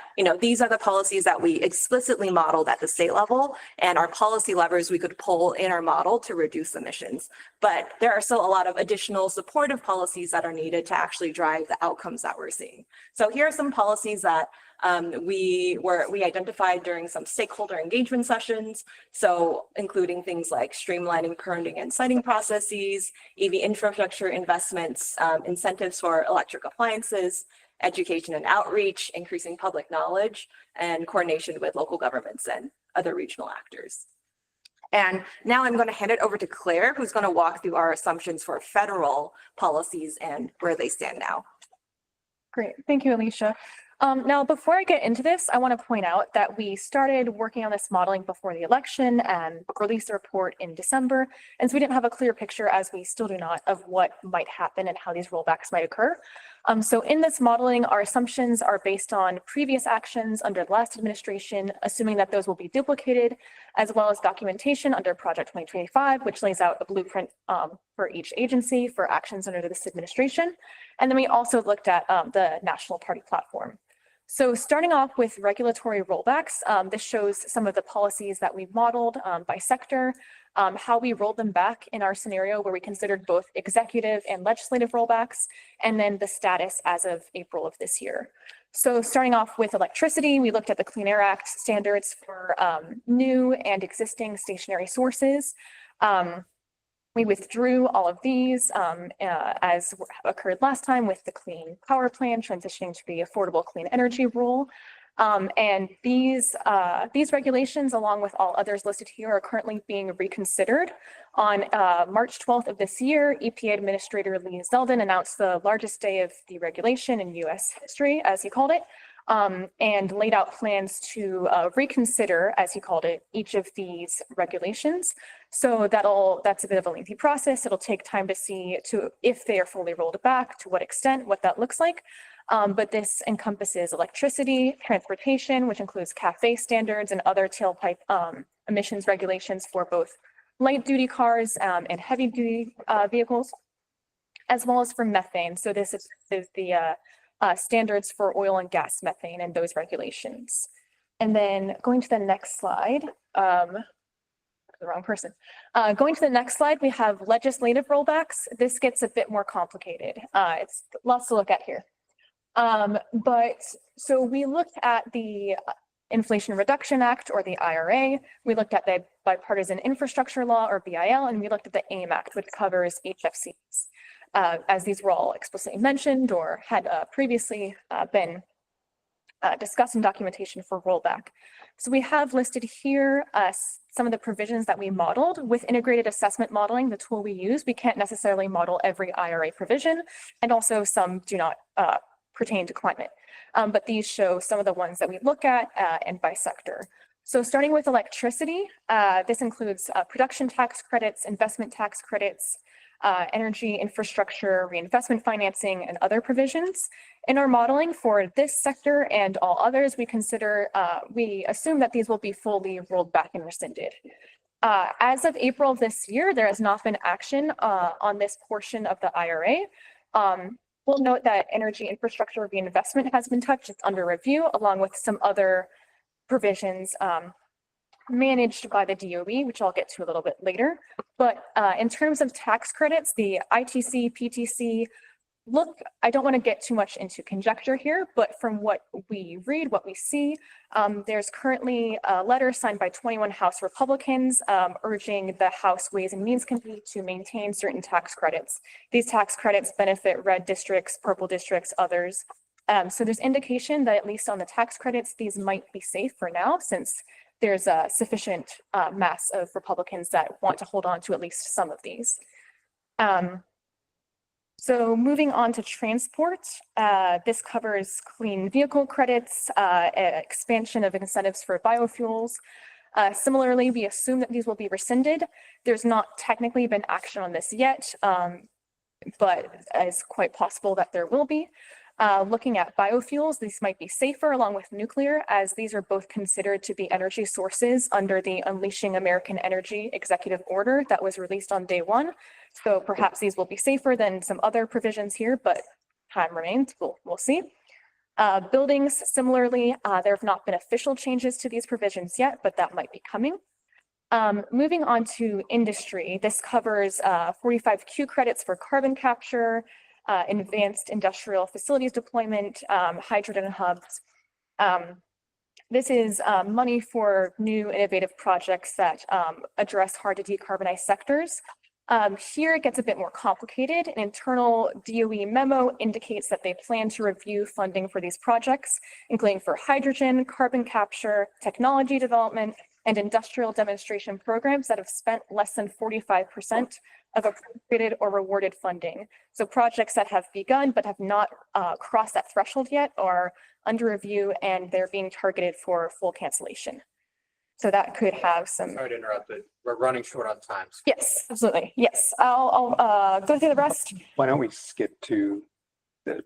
these are the policies that we explicitly modeled at the state level, and our policy levers we could pull in our model to reduce emissions. But there are still a lot of additional supportive policies that are needed to actually drive the outcomes that we're seeing. So here are some policies that we identified during some stakeholder engagement sessions. So including things like streamlining permitting and siting processes, EV infrastructure investments, incentives for electric appliances, education and outreach, increasing public knowledge, and coordination with local governments and other regional actors. And now I'm going to hand it over to Claire, who's going to walk through our assumptions for federal policies and where they stand now. Great. Thank you, Alicia. Now, before I get into this, I want to point out that we started working on this modeling before the election and released a report in December. And so we didn't have a clear picture, as we still do not, of what might happen and how these rollbacks might occur. So in this modeling, our assumptions are based on previous actions under the last administration, assuming that those will be duplicated, as well as documentation under Project 2025, which lays out a blueprint for each agency for actions under this administration. And then we also looked at the National Party platform. So starting off with regulatory rollbacks, this shows some of the policies that we've modeled by sector, how we rolled them back in our scenario where we considered both executive and legislative rollbacks, and then the status as of April of this year. So starting off with electricity, we looked at the Clean Air Act standards for new and existing stationary sources. We withdrew all of these as occurred last time with the Clean Power Plan transitioning to the Affordable Clean Energy Rule. And these regulations, along with all others listed here, are currently being reconsidered. On March 12th of this year, EPA Administrator Lee Zeldin announced the largest day of deregulation in U.S. history, as he called it, and laid out plans to reconsider, as he called it, each of these regulations. So that's a bit of a lengthy process. It'll take time to see if they are fully rolled back, to what extent, what that looks like. But this encompasses electricity, transportation, which includes CAFE standards and other tailpipe emissions regulations for both light-duty cars and heavy-duty vehicles, as well as for methane. So this is the standards for oil and gas methane and those regulations. And then going to the next slide. to the wrong person. Going to the next slide, we have legislative rollbacks. This gets a bit more complicated. It's lots to look at here. But so we looked at the Inflation Reduction Act, or the IRA. We looked at the Bipartisan Infrastructure Law, or BIL, and we looked at the AIM Act, which covers HFCs, as these were all explicitly mentioned or had previously been discussed in documentation for rollback. So we have listed here some of the provisions that we modeled. With integrated assessment modeling, the tool we use, we can't necessarily model every IRA provision, and also some do not pertain to climate. But these show some of the ones that we look at and by sector. So starting with electricity, this includes production tax credits, investment tax credits, energy infrastructure, reinvestment financing, and other provisions. In our modeling for this sector and all others, we assume that these will be fully rolled back and rescinded. As of April of this year, there has not been action on this portion of the IRA. We'll note that energy infrastructure reinvestment has been touched. It's under review, along with some other provisions managed by the DOE, which I'll get to a little bit later. But in terms of tax credits, the ITC, PTC, I don't want to get too much into conjecture here, but from what we read, what we see, there's currently a letter signed by 21 House Republicans urging the House Ways and Means Committee to maintain certain tax credits. These tax credits benefit red districts, purple districts, others. So there's indication that at least on the tax credits, these might be safe for now, since there's a sufficient mass of Republicans that want to hold on to at least some of these. So moving on to transport, this covers clean vehicle credits, expansion of incentives for biofuels. Similarly, we assume that these will be rescinded. There's not technically been action on this yet, but it's quite possible that there will be. Looking at biofuels, these might be safer along with nuclear, as these are both considered to be energy sources under the Unleashing American Energy Executive Order that was released on day one. So perhaps these will be safer than some other provisions here, but time remains. We'll see. Buildings, similarly, there have not been official changes to these provisions yet, but that might be coming. Moving on to industry, this covers 45Q credits for carbon capture, advanced industrial facilities deployment, hydrogen hubs. This is money for new innovative projects that address hard to decarbonize sectors. Here it gets a bit more complicated. An internal DOE memo indicates that they plan to review funding for these projects, including for hydrogen, carbon capture, technology development, and industrial demonstration programs that have spent less than 45% of appropriated or rewarded funding. So projects that have begun but have not crossed that threshold yet are under review, and they're being targeted for full cancellation. So that could have some. Sorry to interrupt, but we're running short on time. Yes, absolutely. Yes, I'll go through the rest. Why don't we skip to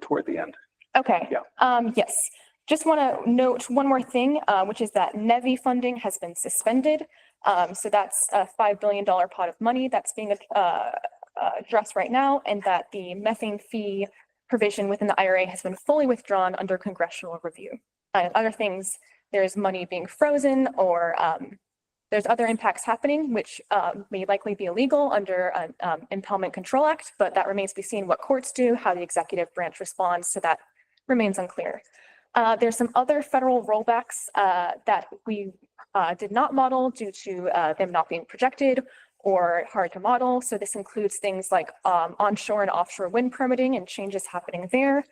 toward the end? Okay. Yeah. Yes. Just want to note one more thing, which is that NEVI funding has been suspended. So that's a $5 billion pot of money that's being addressed right now, and that the methane fee provision within the IRA has been fully withdrawn under congressional review. Other things, there's money being frozen, or there's other impacts happening, which may likely be illegal under an Impoundment Control Act, but that remains to be seen what courts do, how the executive branch responds, so that remains unclear. There's some other federal rollbacks that we did not model due to them not being projected or hard to model. So this includes things like onshore and offshore wind permitting and changes happening there,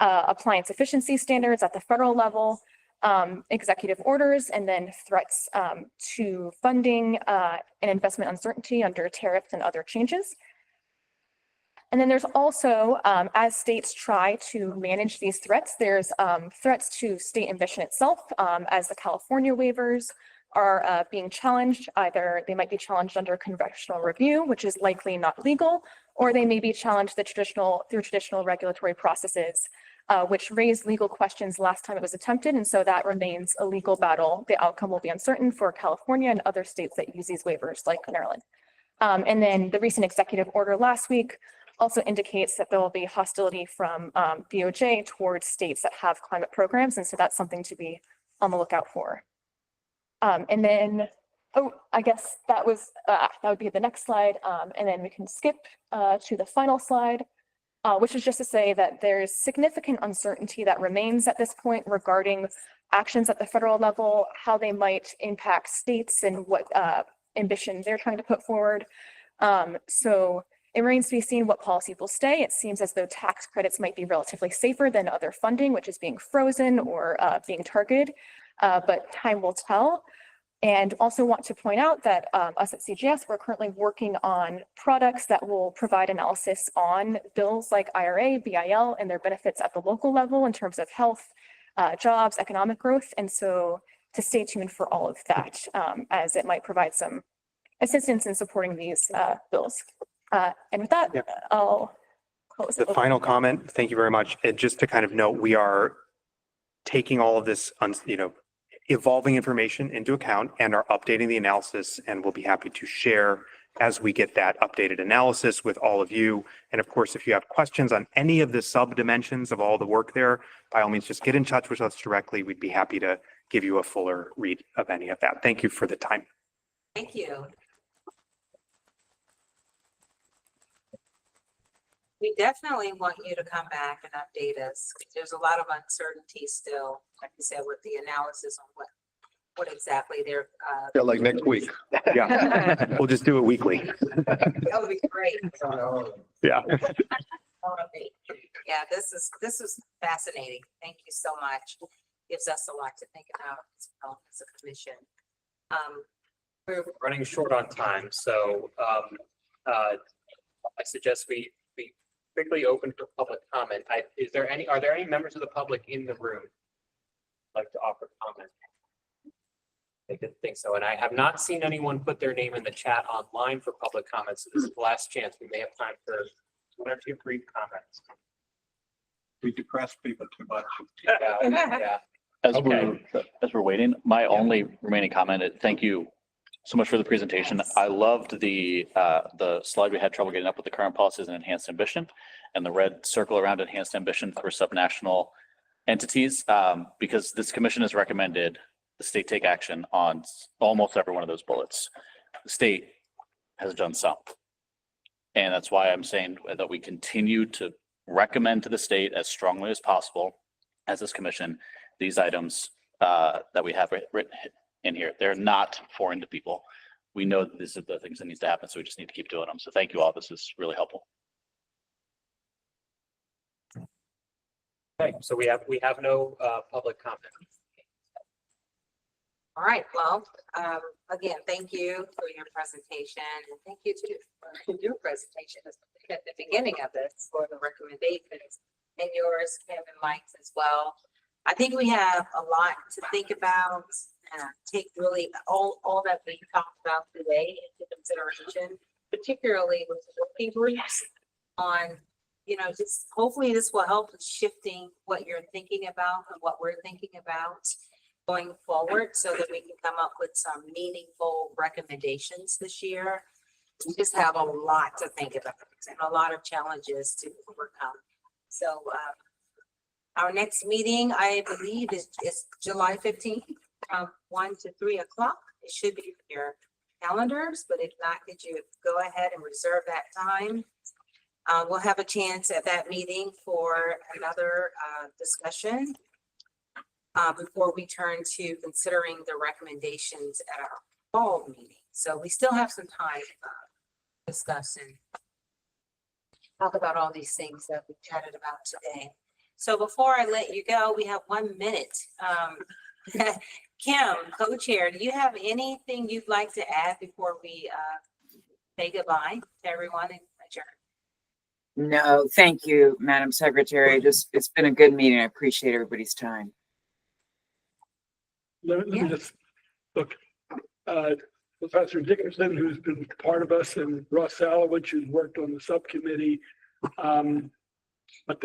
appliance efficiency standards at the federal level, executive orders, and then threats to funding and investment uncertainty under tariffs and other changes. And then there's also, as states try to manage these threats, there's threats to state ambition itself, as the California waivers are being challenged. Either they might be challenged under congressional review, which is likely not legal, or they may be challenged through traditional regulatory processes, which raised legal questions last time it was attempted. And so that remains a legal battle. The outcome will be uncertain for California and other states that use these waivers, like Maryland. And then the recent executive order last week also indicates that there will be hostility from DOJ towards states that have climate programs. And so that's something to be on the lookout for. And then Oh, I guess that would be the next slide. And then we can skip to the final slide, which is just to say that there's significant uncertainty that remains at this point regarding actions at the federal level, how they might impact states and what ambition they're trying to put forward. So it remains to be seen what policies will stay. It seems as though tax credits might be relatively safer than other funding, which is being frozen or being targeted, but time will tell. And also want to point out that us at CGS, we're currently working on products that will provide analysis on bills like IRA, BIL, and their benefits at the local level in terms of health, jobs, economic growth. And so to stay tuned for all of that, as it might provide some assistance in supporting these bills. And with that, I'll close. The final comment, thank you very much. And just to kind of note, we are taking all of this, evolving information into account and are updating the analysis, and we'll be happy to share as we get that updated analysis with all of you. And of course, if you have questions on any of the sub dimensions of all the work there, by all means, just get in touch with us directly. We'd be happy to give you a fuller read of any of that. Thank you for the time. Thank you. We definitely want you to come back and update us. There's a lot of uncertainty still, like you said, with the analysis on what exactly they're. Yeah, like next week. Yeah, we'll just do it weekly. That would be great. Yeah. Yeah, this is fascinating. Thank you so much. Gives us a lot to think about as a commission. We're running short on time, so I suggest we quickly open for public comment. Are there any members of the public in the room who'd like to offer comment? I didn't think so, and I have not seen anyone put their name in the chat online for public comments. So this is the last chance. We may have time for one or two brief comments. We depress people too much. Yeah. As we're waiting, my only remaining comment, thank you so much for the presentation. I loved the slide we had trouble getting up with the current policies and enhanced ambition, and the red circle around enhanced ambition for subnational entities, because this commission has recommended the state take action on almost every one of those bullets. The state has done some. And that's why I'm saying that we continue to recommend to the state as strongly as possible as this commission, these items that we have written in here. They're not foreign to people. We know that these are the things that needs to happen, so we just need to keep doing them. So thank you all. This is really helpful. Okay, so we have no public comment. All right, well, again, thank you for your presentation, and thank you too for your presentation at the beginning of this for the recommendations, and yours, Kim and Mike's as well. I think we have a lot to think about and take really all that we talked about today into consideration, particularly with the working groups on, just hopefully this will help with shifting what you're thinking about and what we're thinking about going forward so that we can come up with some meaningful recommendations this year. We just have a lot to think about and a lot of challenges to overcome. So our next meeting, I believe, is July 15th, 1 to 3 o'clock. It should be in your calendars, but if not, could you go ahead and reserve that time? We'll have a chance at that meeting for another discussion before we turn to considering the recommendations at our fall meeting. So we still have some time to discuss and talk about all these things that we chatted about today. So before I let you go, we have 1 minute. Kim, co-chair, do you have anything you'd like to add before we say goodbye to everyone and adjourn? No, thank you, Madam Secretary. It's been a good meeting. I appreciate everybody's time. Let me just look, Professor Dickerson, who's been part of us, and Russ Salowich, who's worked on the subcommittee. But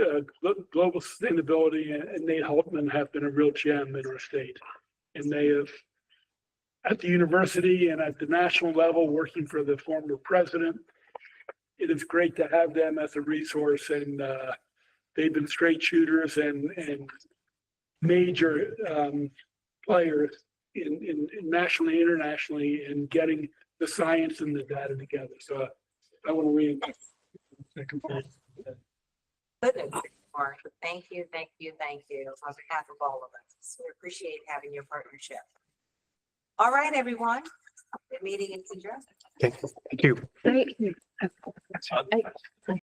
global sustainability and Nate Holtman have been a real gem in our state. And they have, at the university and at the national level, working for the former president. It is great to have them as a resource, and they've been straight shooters and major players in nationally, internationally, and getting the science and the data together. So I want to reinforce the second point. Good news, Mark. Thank you, thank you, thank you on behalf of all of us. We appreciate having your partnership. All right, everyone. The meeting is adjourned. Okay, thank you. Great.